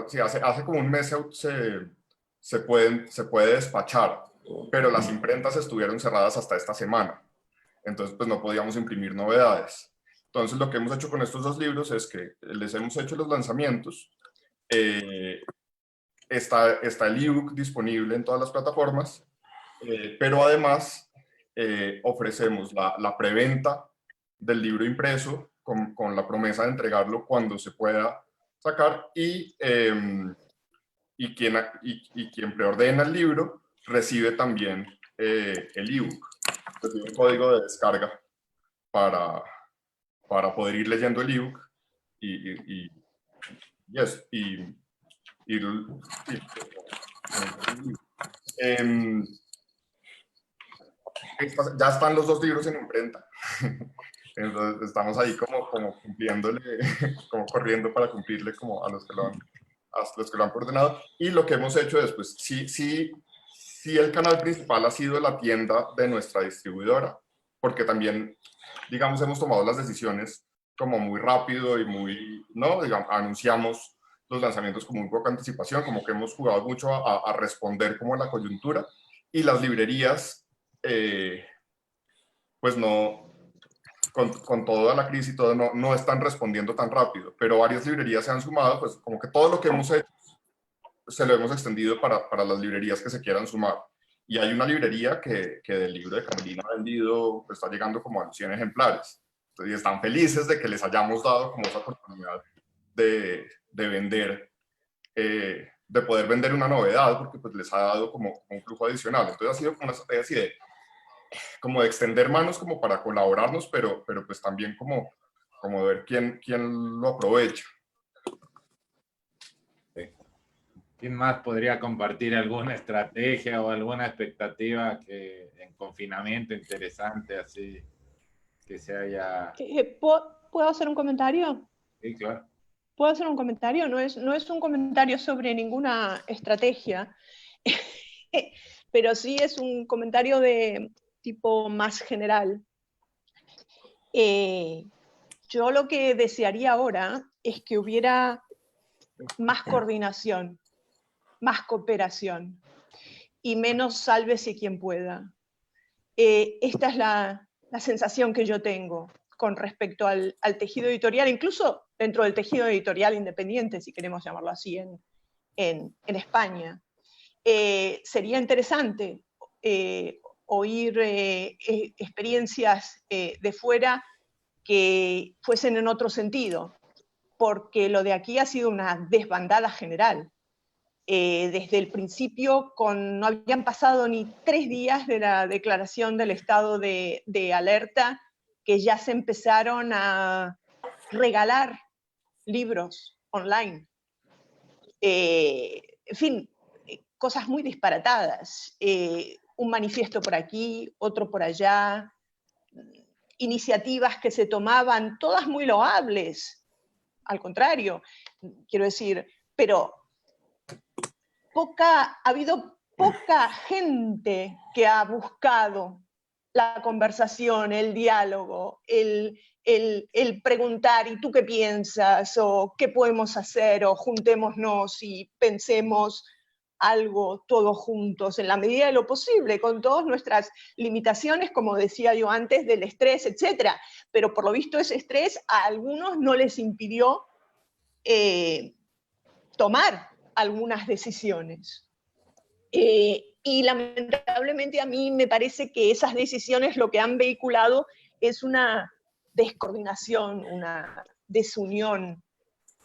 sí, hace como un mes se puede despachar, pero las imprentas estuvieron cerradas hasta esta semana. Entonces, pues no podíamos imprimir novedades. Entonces, lo que hemos hecho con estos 2 libros es que les hemos hecho los lanzamientos. Está el ebook disponible en todas las plataformas, pero además ofrecemos la preventa del libro impreso con la promesa de entregarlo cuando se pueda sacar, y quien preordena el libro recibe también el ebook, recibe un código de descarga para poder ir leyendo el ebook y Ya están los 2 libros en imprenta. Entonces estamos ahí como cumpliéndole, como corriendo para cumplirle como a los que lo han ordenado. Y lo que hemos hecho después, sí el canal principal ha sido la tienda de nuestra distribuidora, porque también, digamos, hemos tomado las decisiones como muy rápido y muy, ¿no? Digamos, anunciamos los lanzamientos con muy poca anticipación, como que hemos jugado mucho a responder como a la coyuntura, y las librerías, pues no, con toda la crisis y todo, no están respondiendo tan rápido, pero varias librerías se han sumado, pues como que todo lo que hemos hecho se lo hemos extendido para las librerías que se quieran sumar. Y hay una librería que del libro de Carolina ha vendido, pues está llegando como a 100 ejemplares. Entonces, y están felices de que les hayamos dado como esa oportunidad de vender, de poder vender una novedad, porque pues les ha dado como un flujo adicional. Entonces ha sido como una estrategia así como de extender manos como para colaborarnos, pero pues también como ver quién lo aprovecha. ¿Quién más podría compartir alguna estrategia o alguna expectativa que en confinamiento interesante así que se haya... ¿Puedo hacer un comentario? Sí, claro. ¿Puedo hacer un comentario? No es un comentario sobre ninguna estrategia, pero sí es un comentario de tipo más general. Yo lo que desearía ahora es que hubiera más coordinación, más cooperación y menos sálvese quien pueda. Esta es la sensación que yo tengo con respecto al tejido editorial, incluso dentro del tejido editorial independiente, si queremos llamarlo así, en España. Sería interesante oír experiencias de fuera que fuesen en otro sentido, porque lo de aquí ha sido una desbandada general. Desde el principio, no habían pasado ni 3 días de la declaración del estado de alerta, que ya se empezaron a regalar libros online. En fin, cosas muy disparatadas. Un manifiesto por aquí, otro por allá, iniciativas que se tomaban, todas muy loables. Al contrario, quiero decir, pero ha habido poca gente que ha buscado la conversación, el diálogo, el preguntar, ¿y tú qué piensas? O ¿qué podemos hacer? O juntémonos y pensemos algo todos juntos, en la medida de lo posible, con todas nuestras limitaciones, como decía yo antes, del estrés, etc. Pero por lo visto ese estrés a algunos no les impidió tomar algunas decisiones. Y lamentablemente a mí me parece que esas decisiones lo que han vehiculado es una descoordinación, una desunión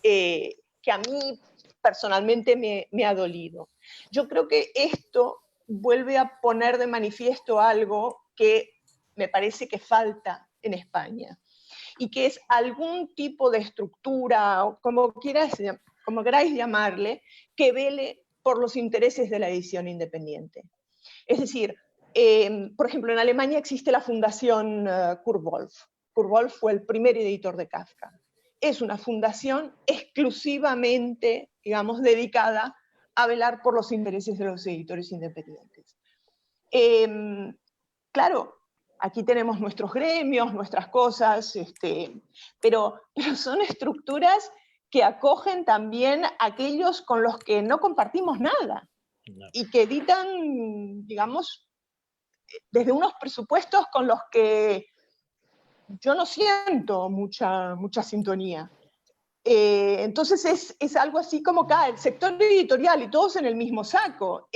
que a mí personalmente me ha dolido. Yo creo que esto vuelve a poner de manifiesto algo que me parece que falta en España y que es algún tipo de estructura, o como queráis llamarle, que vele por los intereses de la edición independiente. Es decir, por ejemplo, en Alemania existe la fundación Kurt Wolf. Kurt Wolf fue el primer editor de Kafka. Es una fundación exclusivamente, digamos, dedicada a velar por los intereses de los editores independientes. Claro, aquí tenemos nuestros gremios, nuestras cosas, pero son estructuras que acogen también a aquellos con los que no compartimos nada y que editan, digamos, desde unos presupuestos con los que yo no siento mucha sintonía. Entonces es algo así como cae el sector editorial y todos en el mismo saco,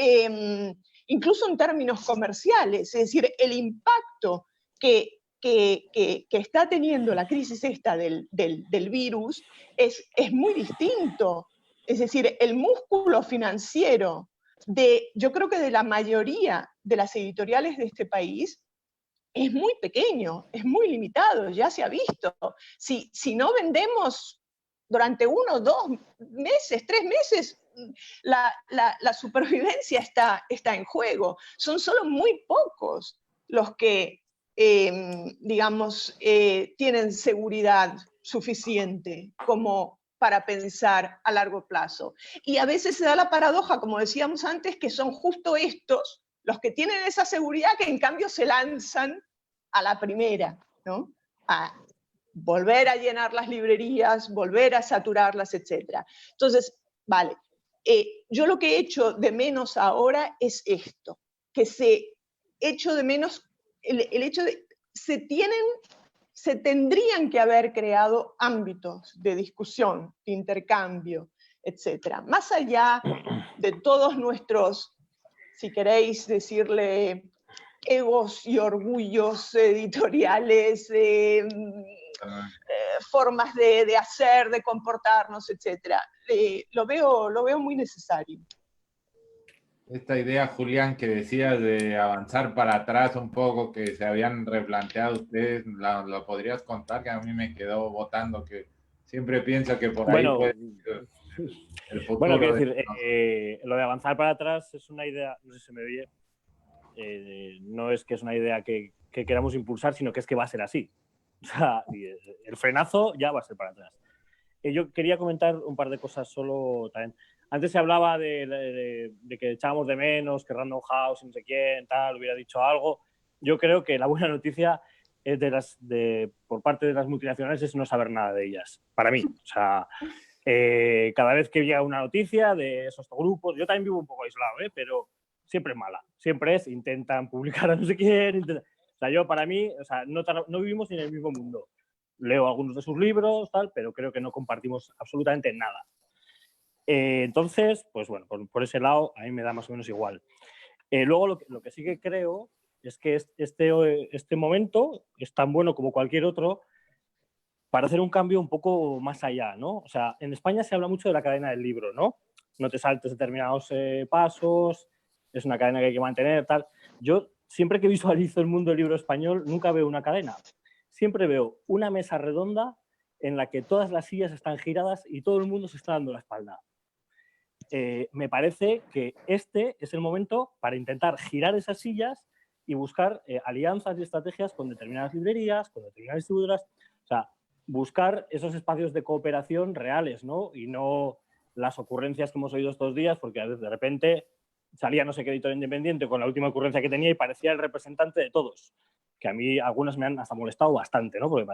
incluso en términos comerciales, es decir, el impacto que está teniendo la crisis esta del virus es muy distinto. Es decir, el músculo financiero yo creo que de la mayoría de las editoriales de este país es muy pequeño, es muy limitado, ya se ha visto. Si no vendemos durante 1, 2 meses, 3 meses, la supervivencia está en juego. Son solo muy pocos los que, digamos, tienen seguridad suficiente como para pensar a largo plazo. Y a veces se da la paradoja, como decíamos antes, que son justo estos los que tienen esa seguridad que en cambio se lanzan a la primera, ¿no? A volver a llenar las librerías, volver a saturarlas, etc. Entonces, vale, yo lo que he hecho de menos ahora es esto, que echo de menos el hecho de se tendrían que haber creado ámbitos de discusión, de intercambio, etc. Más allá de todos nuestros, si queréis decirle, egos y orgullos editoriales, formas de hacer, de comportarnos, etc. Lo veo muy necesario. Esta idea, Julián, que decías de avanzar para atrás un poco, que se habían replanteado ustedes, ¿lo podrías contar? Que a mí me quedó botando, que siempre pienso que por ahí puede ser el futuro. Bueno, quiero decir, lo de avanzar para atrás es una idea, no sé si se me oye, no es que es una idea que queramos impulsar, sino que es que va a ser así. O sea, el frenazo ya va a ser para atrás. Yo quería comentar un par de cosas solo también. Antes se hablaba de que echábamos de menos, que Random House, no sé quién, tal, hubiera dicho algo. Yo creo que la buena noticia es por parte de las multinacionales es no saber nada de ellas, para mí. O sea, cada vez que llega una noticia de esos grupos, yo también vivo un poco aislado, pero siempre es mala. Siempre intentan publicar a no sé quién. O sea, yo para mí, o sea, no vivimos ni en el mismo mundo. Leo algunos de sus libros, tal, pero creo que no compartimos absolutamente nada. Entonces, pues bueno, por ese lado a mí me da más o menos igual. Luego lo que sí que creo es que este momento es tan bueno como cualquier otro para hacer un cambio un poco más allá, ¿no? O sea, en España se habla mucho de la cadena del libro, ¿no? No te saltes determinados pasos, es una cadena que hay que mantener, tal. Yo siempre que visualizo el mundo del libro español nunca veo una cadena. Siempre veo una mesa redonda en la que todas las sillas están giradas y todo el mundo se está dando la espalda. Me parece que este es el momento para intentar girar esas sillas y buscar alianzas y estrategias con determinadas librerías, con determinadas distribuidoras, o sea, buscar esos espacios de cooperación reales, ¿no? Y no las ocurrencias que hemos oído estos días, porque de repente salía no sé qué editor independiente con la última ocurrencia que tenía y parecía el representante de todos, que a mí algunas me han hasta molestado bastante, ¿no? Porque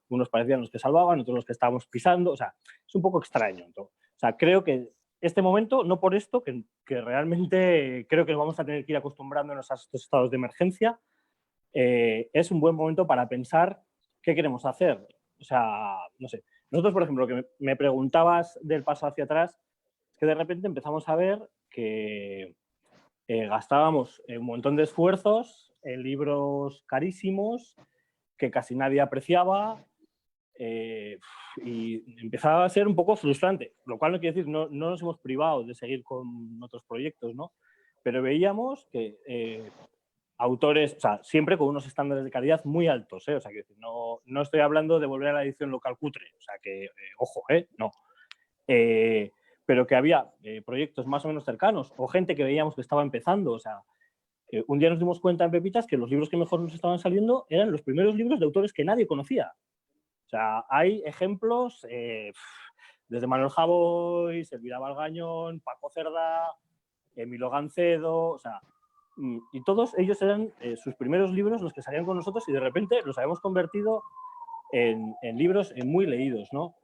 unos parecían los que salvaban, otros los que estábamos pisando, o sea, es un poco extraño. O sea, creo que este momento, no por esto, que realmente creo que vamos a tener que ir acostumbrándonos a estos estados de emergencia, es un buen momento para pensar qué queremos hacer. O sea, no sé. Nosotros, por ejemplo, que me preguntabas del paso hacia atrás, es que de repente empezamos a ver que gastábamos un montón de esfuerzos en libros carísimos que casi nadie apreciaba, y empezaba a ser un poco frustrante, lo cual no quiere decir no nos hemos privado de seguir con otros proyectos, ¿no? Pero veíamos que autores, o sea, siempre con unos estándares de calidad muy altos, o sea, que no estoy hablando de volver a la edición local cutre, o sea, que, ojo, no. Pero que había proyectos más o menos cercanos o gente que veíamos que estaba empezando, o sea, un día nos dimos cuenta en Pepitas que los libros que mejor nos estaban saliendo eran los primeros libros de autores que nadie conocía. O sea, hay ejemplos desde Manuel Javois, Elvira Valgañón, Paco Cerdá, Emilio Gancedo, o sea, y todos ellos eran sus primeros libros los que salían con nosotros y de repente los habíamos convertido en libros muy leídos, ¿no?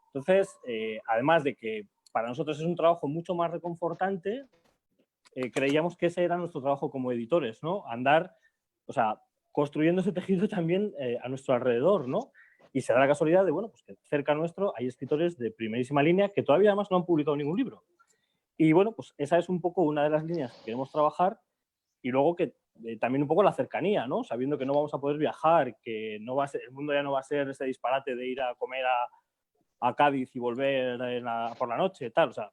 Entonces, además de que para nosotros es un trabajo mucho más reconfortante, creíamos que ese era nuestro trabajo como editores, ¿no? Andar, o sea, construyendo ese tejido también a nuestro alrededor, ¿no? Y se da la casualidad de, bueno, pues que cerca nuestro hay escritores de primerísima línea que todavía además no han publicado ningún libro. Y bueno, pues esa es un poco una de las líneas que queremos trabajar y luego que también un poco la cercanía, ¿no? Sabiendo que no vamos a poder viajar, que no va a ser, el mundo ya no va a ser ese disparate de ir a comer a Cádiz y volver por la noche, tal. O sea,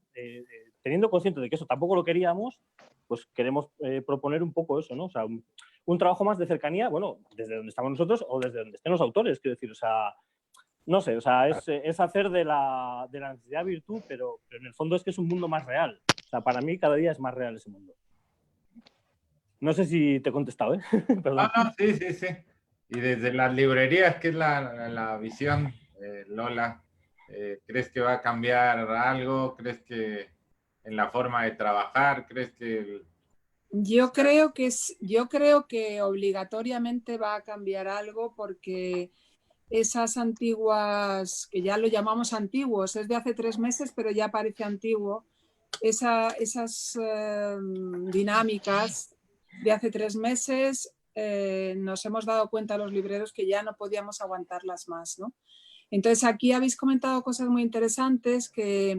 teniendo consciente de que eso tampoco lo queríamos, pues queremos proponer un poco eso, ¿no? O sea, un trabajo más de cercanía, bueno, desde donde estamos nosotros o desde donde estén los autores, quiero decir, o sea, no sé, o sea, es hacer de la necesidad virtud, pero en el fondo es que es un mundo más real. O sea, para mí cada día es más real ese mundo. No sé si te he contestado, ¿eh? Perdón. No, sí. Y desde las librerías, ¿qué es la visión, Lola? ¿Crees que va a cambiar algo? ¿Crees que en la forma de trabajar? ¿Crees que Yo creo que obligatoriamente va a cambiar algo, porque esas antiguas, que ya lo llamamos antiguos, es de hace 3 meses, pero ya parece antiguo, esas dinámicas de hace 3 meses, nos hemos dado cuenta los libreros que ya no podíamos aguantarlas más, ¿no? Entonces aquí habéis comentado cosas muy interesantes que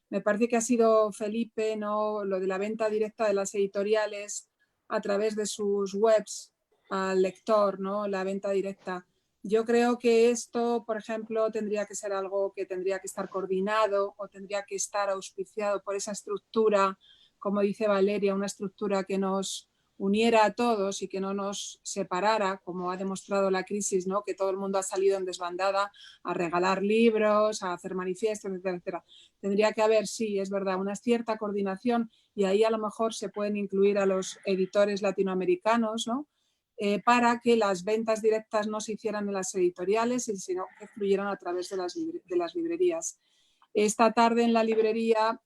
me parece que ha sido Felipe, ¿no? Lo de la venta directa de las editoriales a través de sus webs al lector, ¿no? La venta directa. Yo creo que esto, por ejemplo, tendría que ser algo que tendría que estar coordinado o tendría que estar auspiciado por esa estructura, como dice Valeria, una estructura que nos uniera a todos y que no nos separara, como ha demostrado la crisis, ¿no? Que todo el mundo ha salido en desbandada a regalar libros, a hacer manifiestos, etcétera, etcétera. Tendría que haber, sí, es verdad, una cierta coordinación, y ahí a lo mejor se pueden incluir a los editores latinoamericanos, ¿no? Para que las ventas directas no se hicieran en las editoriales, sino que fluyeran a través de las librerías. Esta tarde en la librería,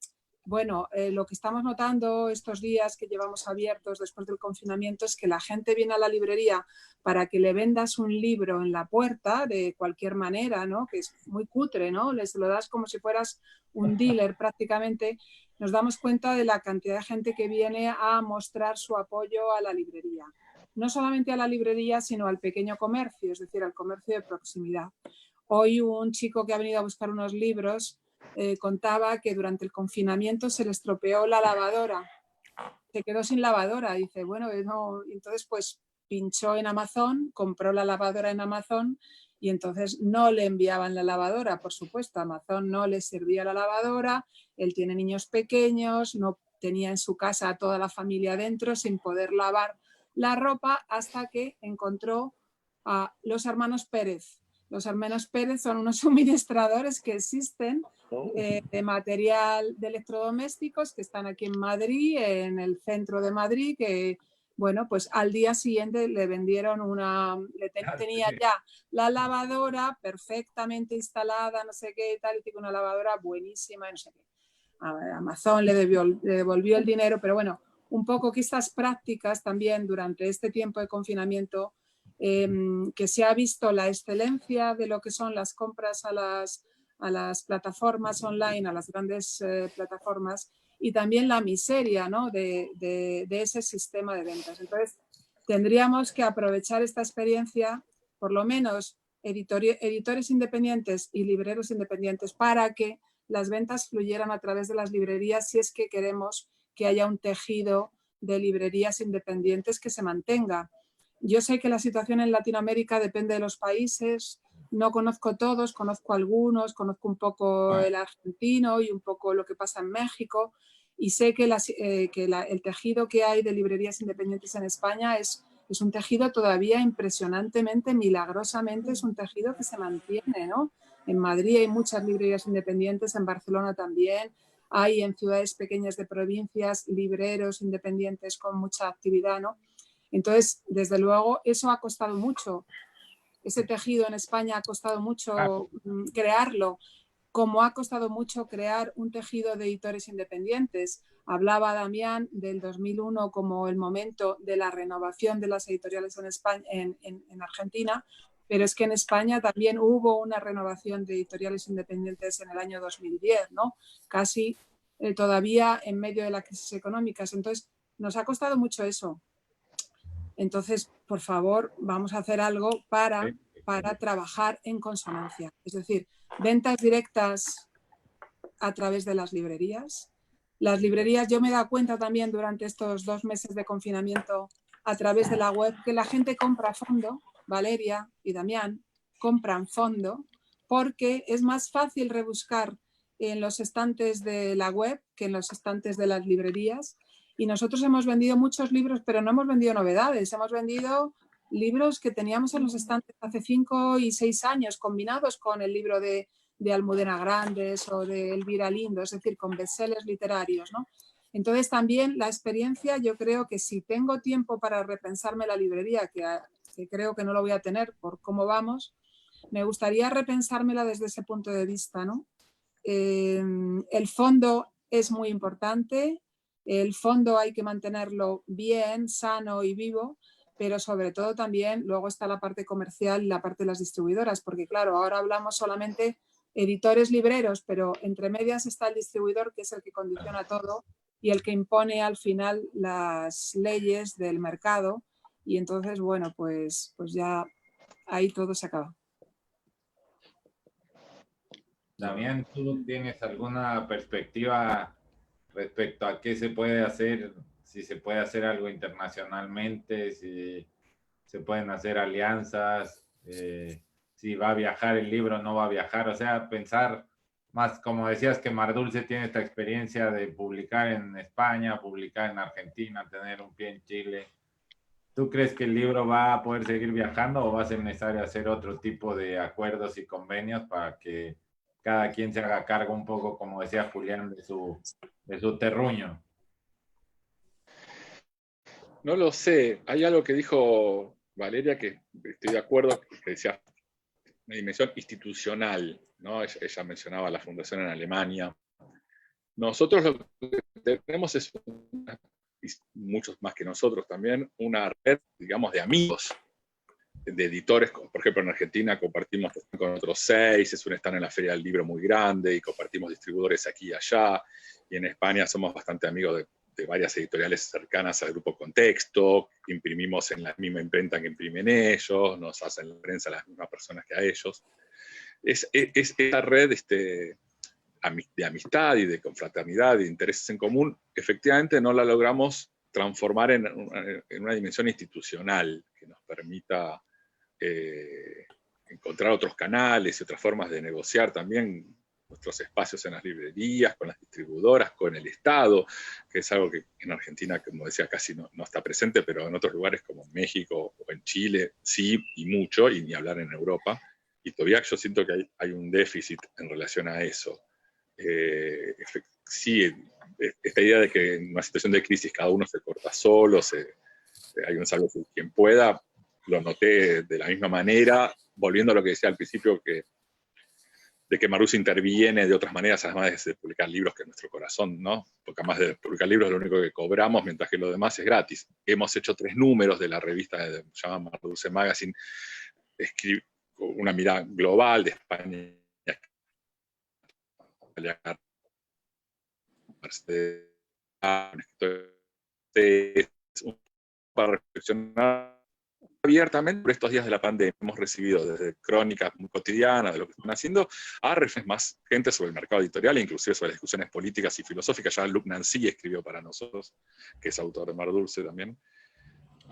bueno, lo que estamos notando estos días que llevamos abiertos después del confinamiento es que la gente viene a la librería para que le vendas un libro en la puerta de cualquier manera, ¿no? Que es muy cutre, ¿no? Les lo das como si fueras un dealer prácticamente. Nos damos cuenta de la cantidad de gente que viene a mostrar su apoyo a la librería. No solamente a la librería, sino al pequeño comercio, es decir, al comercio de proximidad. Hoy un chico que ha venido a buscar unos libros contaba que durante el confinamiento se le estropeó la lavadora, se quedó sin lavadora. Dice, bueno, no. Entonces pues pinchó en Amazon, compró la lavadora en Amazon, y entonces no le enviaban la lavadora, por supuesto. Amazon no le servía la lavadora, él tiene niños pequeños, no tenía en su casa a toda la familia dentro sin poder lavar la ropa, hasta que encontró a los hermanos Pérez. Los hermanos Pérez son unos suministradores que existen de material de electrodomésticos, que están aquí en Madrid, en el centro de Madrid, que bueno, pues al día siguiente le vendieron tenía ya la lavadora perfectamente instalada, no sé qué, tal, y tiene una lavadora buenísima, no sé qué. Amazon le devolvió el dinero, pero bueno, un poco que estas prácticas también durante este tiempo de confinamiento, que se ha visto la excelencia de lo que son las compras a las plataformas online, a las grandes plataformas, y también la miseria, ¿no? de ese sistema de ventas. Entonces, tendríamos que aprovechar esta experiencia, por lo menos editores independientes y libreros independientes, para que las ventas fluyeran a través de las librerías, si es que queremos que haya un tejido de librerías independientes que se mantenga. Yo sé que la situación en Latinoamérica depende de los países. No conozco todos, conozco algunos, conozco un poco el argentino y un poco lo que pasa en México, y sé que el tejido que hay de librerías independientes en España es un tejido todavía impresionantemente, milagrosamente, es un tejido que se mantiene, ¿no? En Madrid hay muchas librerías independientes, en Barcelona también, hay en ciudades pequeñas de provincias libreros independientes con mucha actividad, ¿no? Entonces, desde luego, eso ha costado mucho. Ese tejido en España ha costado mucho crearlo, como ha costado mucho crear un tejido de editores independientes. Hablaba Damián del 2001 como el momento de la renovación de las editoriales en España, en Argentina, pero es que en España también hubo una renovación de editoriales independientes en el año 2010, ¿no? Casi todavía en medio de la crisis económica. Entonces, nos ha costado mucho eso. Entonces, por favor, vamos a hacer algo para trabajar en consonancia. Es decir, ventas directas a través de las librerías. Las librerías, yo me he dado cuenta también durante estos 2 meses de confinamiento a través de la web que la gente compra a fondo. Valeria y Damián compran fondo porque es más fácil rebuscar en los estantes de la web que en los estantes de las librerías. Y nosotros hemos vendido muchos libros, pero no hemos vendido novedades. Hemos vendido libros que teníamos en los estantes hace 5 y 6 años, combinados con el libro de Almudena Grandes o de Elvira Lindo, es decir, con bestsellers literarios, ¿no? Entonces también la experiencia, yo creo que si tengo tiempo para repensarme la librería, que creo que no lo voy a tener por cómo vamos, me gustaría repensármela desde ese punto de vista, ¿no? El fondo es muy importante, el fondo hay que mantenerlo bien, sano y vivo, pero sobre todo también luego está la parte comercial y la parte de las distribuidoras, porque claro, ahora hablamos solamente editores libreros, pero entre medias está el distribuidor, que es el que condiciona todo y el que impone al final las leyes del mercado, y entonces, bueno, pues ya ahí todo se acaba. Damián, ¿tú tienes alguna perspectiva respecto a qué se puede hacer, si se puede hacer algo internacionalmente, si se pueden hacer alianzas, si va a viajar el libro o no va a viajar? O sea, pensar más, como decías, que Mar Dulce tiene esta experiencia de publicar en España, publicar en Argentina, tener un pie en Chile. ¿Tú crees que el libro va a poder seguir viajando o va a ser necesario hacer otro tipo de acuerdos y convenios para que cada quien se haga cargo un poco, como decía Julián, de su terruño? No lo sé. Hay algo que dijo Valeria que estoy de acuerdo, que decía una dimensión institucional, ¿no? Ella mencionaba la fundación en Alemania. Nosotros lo que tenemos es, muchos más que nosotros también, una red, digamos, de amigos, de editores. Por ejemplo, en Argentina compartimos con otros 6, es un stand en la Feria del Libro muy grande y compartimos distribuidores aquí y allá. Y en España somos bastante amigos de varias editoriales cercanas al Grupo Contexto, imprimimos en la misma imprenta que imprimen ellos, nos hacen la prensa las mismas personas que a ellos. Es esta red de amistad y de confraternidad, de intereses en común, efectivamente no la logramos transformar en una dimensión institucional que nos permita encontrar otros canales y otras formas de negociar también nuestros espacios en las librerías, con las distribuidoras, con el Estado, que es algo que en Argentina, como decía, casi no está presente, pero en otros lugares como México o en Chile sí, y mucho, y ni hablar en Europa. Y todavía yo siento que hay un déficit en relación a eso. Sí, esta idea de que en una situación de crisis cada uno se corta solo, hay un salvo quien pueda, lo noté de la misma manera, volviendo a lo que decía al principio, de que Marus interviene de otras maneras, además de publicar libros, que es nuestro corazón, ¿no? Porque además de publicar libros es lo único que cobramos, mientras que lo demás es gratis. Hemos hecho 3 números de la revista que se llama Mar Dulce Magazine, una mirada global de España, para reflexionar abiertamente por estos días de la pandemia. Hemos recibido desde crónicas muy cotidianas de lo que están haciendo a reflexiones más gente sobre el mercado editorial, inclusive sobre las discusiones políticas y filosóficas. Ya Luc Nancy escribió para nosotros, que es autor de Mar Dulce también,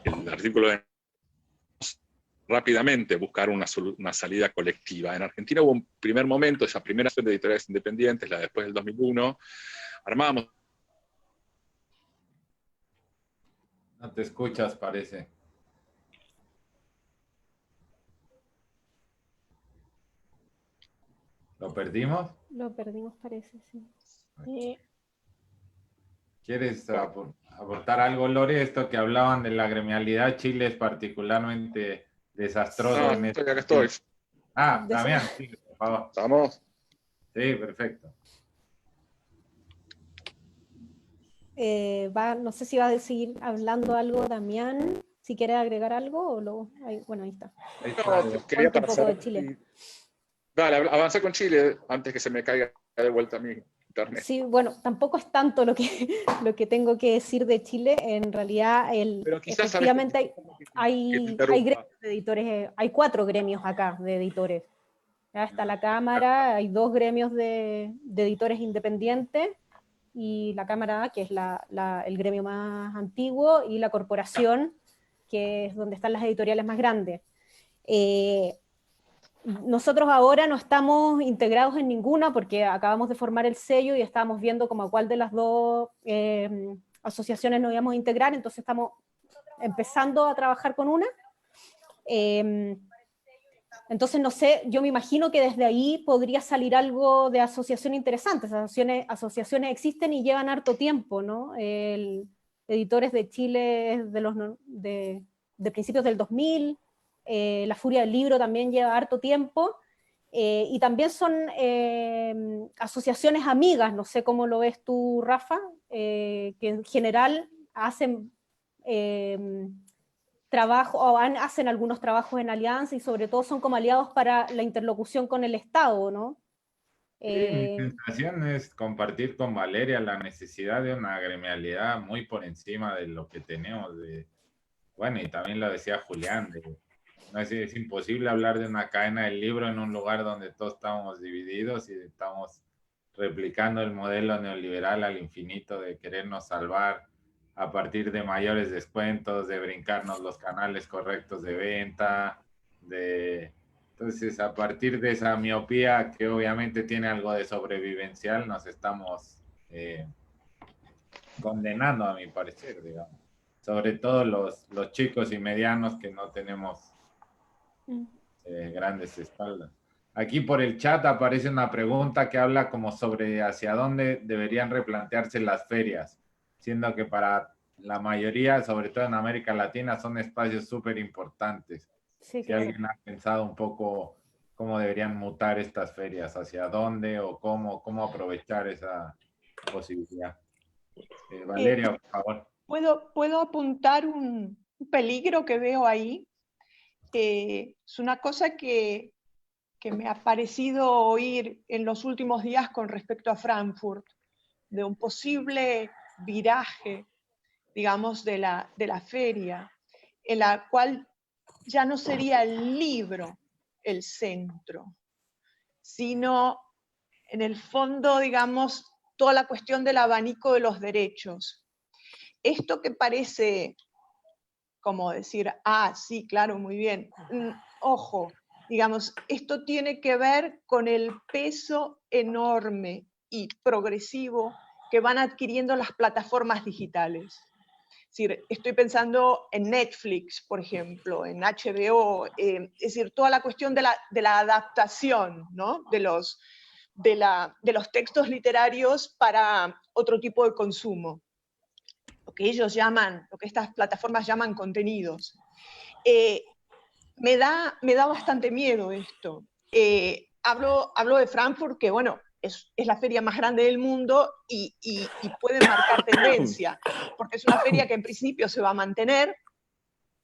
el artículo de rápidamente buscar una salida colectiva. En Argentina hubo un primer momento, esa primera acción de editoriales independientes, la después del 2001, armábamos. No te escuchas, parece. ¿Lo perdimos? Lo perdimos, parece, sí. ¿Quieres aportar algo, Lore? Esto que hablaban de la gremialidad, Chile es particularmente desastroso. No, acá estoy. Ah, Damián, sí, por favor. ¿Estamos? Sí, perfecto. No sé si va a seguir hablando algo, Damián, si quiere agregar algo o bueno, ahí está. No, quería un poco de pasar. Chile. Dale, avanza con Chile antes que se me caiga de vuelta mi internet. Sí, bueno, tampoco es tanto lo que tengo que decir de Chile. En realidad, pero quizás efectivamente hay gremios de editores, hay 4 gremios acá de editores. Ya está la Cámara, hay 2 gremios de editores independientes, y la Cámara, que es el gremio más antiguo, y la Corporación, que es donde están las editoriales más grandes. Nosotros ahora no estamos integrados en ninguna porque acabamos de formar el sello y estamos viendo como a cuál de las 2 asociaciones nos íbamos a integrar, entonces estamos empezando a trabajar con una. Entonces, no sé, yo me imagino que desde ahí podría salir algo de asociación interesante. Asociaciones existen y llevan harto tiempo, ¿no? Editores de Chile de principios del 2000, La Furia del Libro también lleva harto tiempo, y también son asociaciones amigas, no sé cómo lo ves tú, Rafa, que en general hacen hacen algunos trabajos en alianza y sobre todo son como aliados para la interlocución con el Estado, ¿no? Sí, mi sensación es compartir con Valeria la necesidad de una gremialidad muy por encima de lo que tenemos. Bueno, y también lo decía Julián, no es imposible hablar de una cadena del libro en un lugar donde todos estamos divididos y estamos replicando el modelo neoliberal al infinito de querernos salvar a partir de mayores descuentos, de brincarnos los canales correctos de venta, Entonces, a partir de esa miopía que obviamente tiene algo de sobrevivencial, nos estamos condenando, a mi parecer, digamos. Sobre todo los chicos y medianos que no tenemos grandes espaldas. Aquí por el chat aparece una pregunta que habla como sobre hacia dónde deberían replantearse las ferias, siendo que para la mayoría, sobre todo en América Latina, son espacios súper importantes. Sí, si alguien ha pensado un poco cómo deberían mutar estas ferias, hacia dónde o cómo aprovechar esa posibilidad. Valeria, por favor. ¿Puedo apuntar un peligro que veo ahí? Es una cosa que me ha parecido oír en los últimos días con respecto a Frankfurt, de un posible viraje, digamos, de la feria, en la cual ya no sería el libro el centro, sino en el fondo, digamos, toda la cuestión del abanico de los derechos. Esto que parece como decir, sí, claro, muy bien, ojo, digamos, esto tiene que ver con el peso enorme y progresivo que van adquiriendo las plataformas digitales. Es decir, estoy pensando en Netflix, por ejemplo, en HBO, es decir, toda la cuestión de la adaptación, ¿no? de los textos literarios para otro tipo de consumo. Lo que ellos llaman, lo que estas plataformas llaman contenidos. Me da bastante miedo esto. Hablo de Frankfurt, que bueno, es la feria más grande del mundo y puede marcar tendencia, porque es una feria que en principio se va a mantener.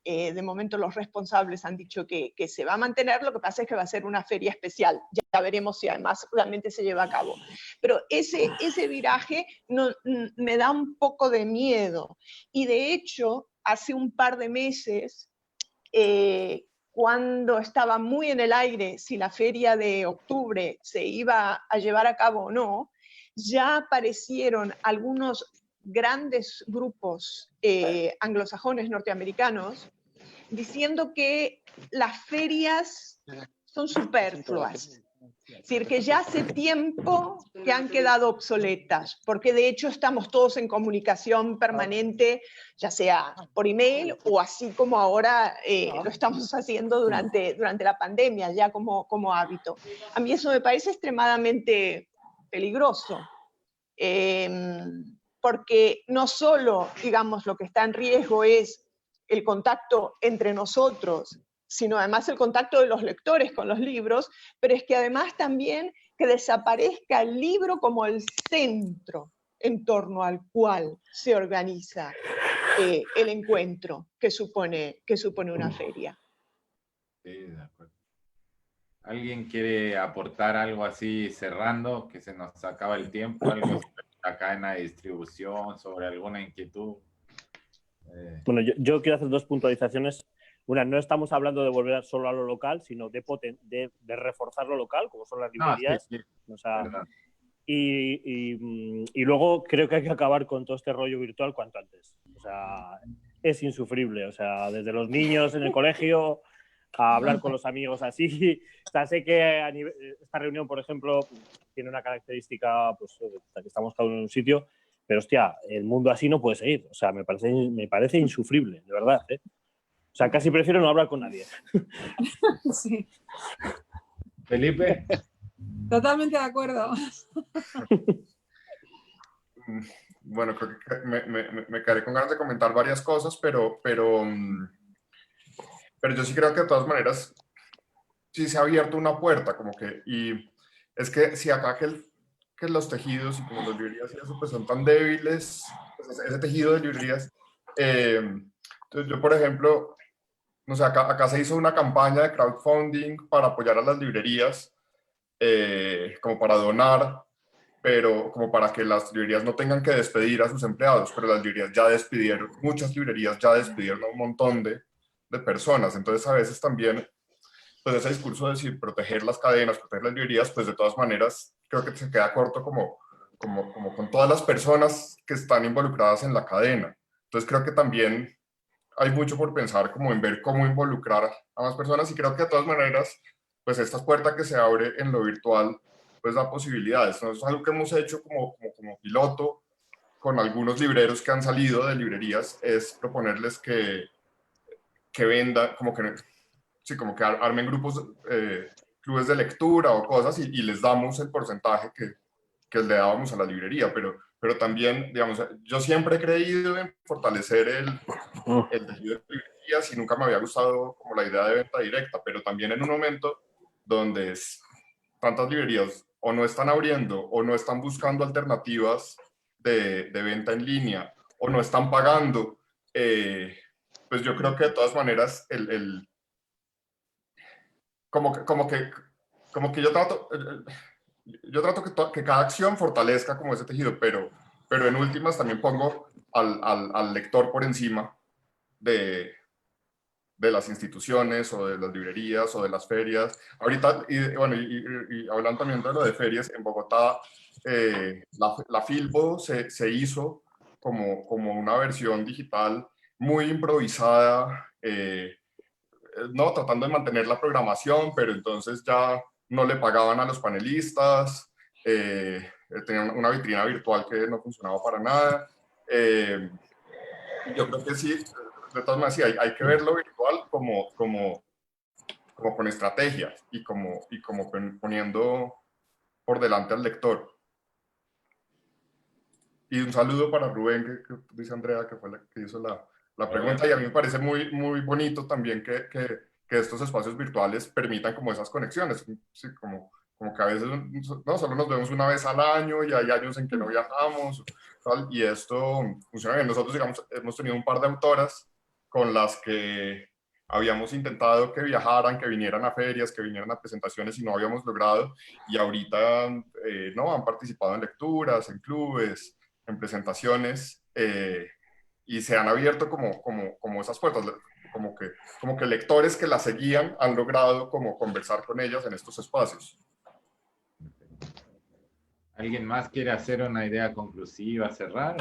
De momento los responsables han dicho que se va a mantener, lo que pasa es que va a ser una feria especial. Ya veremos si además realmente se lleva a cabo. Pero ese viraje me da un poco de miedo. Y de hecho, hace un par de meses, cuando estaba muy en el aire si la feria de octubre se iba a llevar a cabo o no, ya aparecieron algunos grandes grupos anglosajones norteamericanos diciendo que las ferias son superfluas. Es decir, que ya hace tiempo que han quedado obsoletas, porque de hecho estamos todos en comunicación permanente, ya sea por email o así como ahora lo estamos haciendo durante la pandemia, ya como hábito. A mí eso me parece extremadamente peligroso, porque no solo, digamos, lo que está en riesgo es el contacto entre nosotros, sino además el contacto de los lectores con los libros, pero es que además también que desaparezca el libro como el centro en torno al cual se organiza el encuentro que supone una feria. Sí, de acuerdo. ¿Alguien quiere aportar algo así cerrando, que se nos acaba el tiempo? Algo sobre la cadena de distribución, sobre alguna inquietud. Bueno, yo quiero hacer dos puntualizaciones. Una, no estamos hablando de volver solo a lo local, sino de reforzar lo local, como son las librerías. Sí. O sea, y luego creo que hay que acabar con todo este rollo virtual cuanto antes. O sea, es insufrible. O sea, desde los niños en el colegio a hablar con los amigos así. O sea, sé que esta reunión, por ejemplo, tiene una característica, pues, que estamos cada uno en un sitio, pero hostia, el mundo así no puede seguir. O sea, me parece insufrible, de verdad, ¿eh? O O sea, casi prefiero no hablar con nadie. Sí, Felipe. totalmente de acuerdo. Bueno, creo que me quedaré con ganas de comentar varias cosas, pero yo sí creo que de todas maneras sí se ha abierto una puerta, como que, y es que si acá que los tejidos y como las librerías y eso pues son tan débiles, pues ese tejido de librerías, entonces yo por ejemplo, no sé, acá se hizo una campaña de crowdfunding para apoyar a las librerías, como para donar, pero como para que las librerías no tengan que despedir a sus empleados, pero las librerías ya despidieron, muchas librerías ya despidieron a un montón de personas, entonces a veces también, pues ese discurso de decir proteger las cadenas, proteger las librerías, pues de todas maneras creo que se queda corto como con todas las personas que están involucradas en la cadena. Entonces creo que también hay mucho por pensar como en ver cómo involucrar a más personas y creo que de todas maneras, pues esta puerta que se abre en lo virtual, pues da posibilidades. Entonces es algo que hemos hecho como piloto con algunos libreros que han salido de librerías, es proponerles que vendan, como que, sí, como que armen grupos, clubes de lectura o cosas y les damos el porcentaje que le dábamos a la librería, pero también, digamos, yo siempre he creído en fortalecer el tejido de librerías y nunca me había gustado como la idea de venta directa, pero también en un momento donde tantas librerías o no están abriendo o no están buscando alternativas de venta en línea o no están pagando, pues yo creo que de todas maneras como que yo trato que cada acción fortalezca como ese tejido, pero en últimas también pongo al lector por encima de las instituciones o de las librerías o de las ferias. Ahorita, y hablando también de lo de ferias, en Bogotá, la Filbo se hizo como una versión digital muy improvisada, no, tratando de mantener la programación, pero entonces ya no le pagaban a los panelistas, tenían una vitrina virtual que no funcionaba para nada. Yo creo que sí, de todas maneras, sí, hay que ver lo virtual como con estrategia y como poniendo por delante al lector. Y un saludo para Rubén, que dice Andrea, que fue la que hizo la pregunta, y a mí me parece muy, muy bonito también que estos espacios virtuales permitan como esas conexiones, sí, como que a veces no solo nos vemos una vez al año y hay años en que no viajamos, tal, y esto funciona bien. Nosotros, digamos, hemos tenido un par de autoras con las que habíamos intentado que viajaran, que vinieran a ferias, que vinieran a presentaciones y no habíamos logrado, y ahorita no, han participado en lecturas, en clubes, en presentaciones, y se han abierto como esas puertas, como que lectores que las seguían han logrado como conversar con ellas en estos espacios. ¿Alguien más quiere hacer una idea conclusiva, cerrar?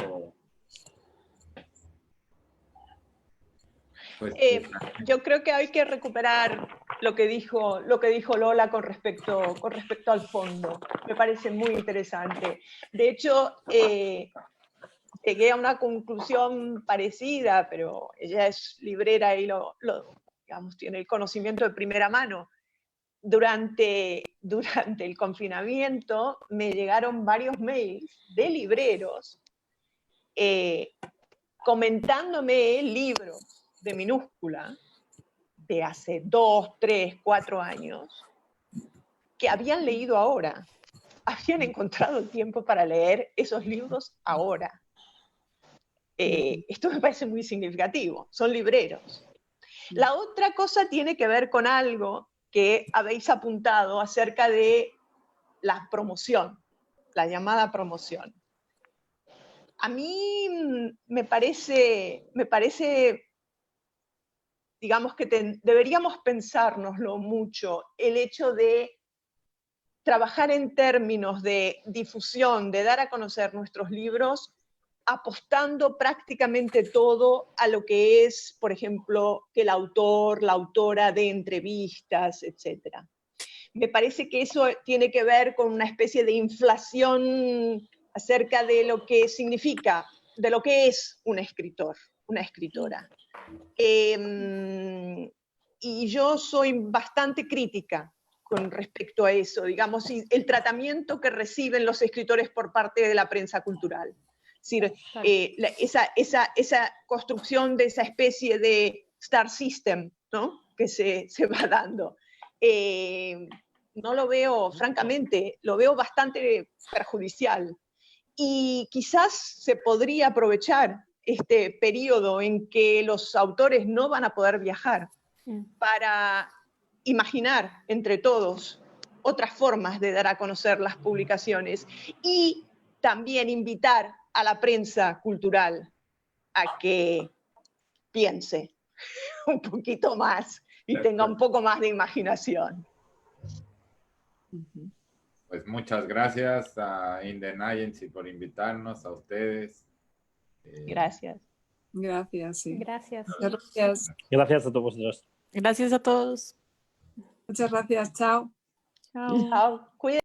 Pues, yo creo que hay que recuperar lo que dijo Lola con respecto al fondo. Me parece muy interesante. De hecho, llegué a una conclusión parecida, pero ella es librera y digamos, tiene el conocimiento de primera mano. Durante el confinamiento me llegaron varios mails de libreros comentándome libros de minúscula de hace 2, 3, 4 años que habían leído ahora, habían encontrado el tiempo para leer esos libros ahora. Esto me parece muy significativo, son libreros. La otra cosa tiene que ver con algo que habéis apuntado acerca de la promoción, la llamada promoción. A mí me parece, digamos que deberíamos pensárnoslo mucho, el hecho de trabajar en términos de difusión, de dar a conocer nuestros libros, apostando prácticamente todo a lo que es, por ejemplo, que el autor, la autora dé entrevistas, etc. Me parece que eso tiene que ver con una especie de inflación acerca de lo que significa, de lo que es un escritor. una escritora. Y yo soy bastante crítica con respecto a eso, digamos, y el tratamiento que reciben los escritores por parte de la prensa cultural. Es decir, esa construcción de esa especie de star system, ¿no?, que se va dando. No lo veo, francamente, lo veo bastante perjudicial. Y quizás se podría aprovechar este periodo en que los autores no van a poder viajar para imaginar entre todos otras formas de dar a conocer las publicaciones y también invitar a la prensa cultural a que piense un poquito más y tenga un poco más de imaginación. Pues muchas gracias a Indien Agency por invitarnos, a ustedes. Gracias. Gracias, sí. Gracias. Gracias. Gracias a todos vosotros. Gracias a todos. Muchas gracias. Chao. Chao. Chao. Cuídense.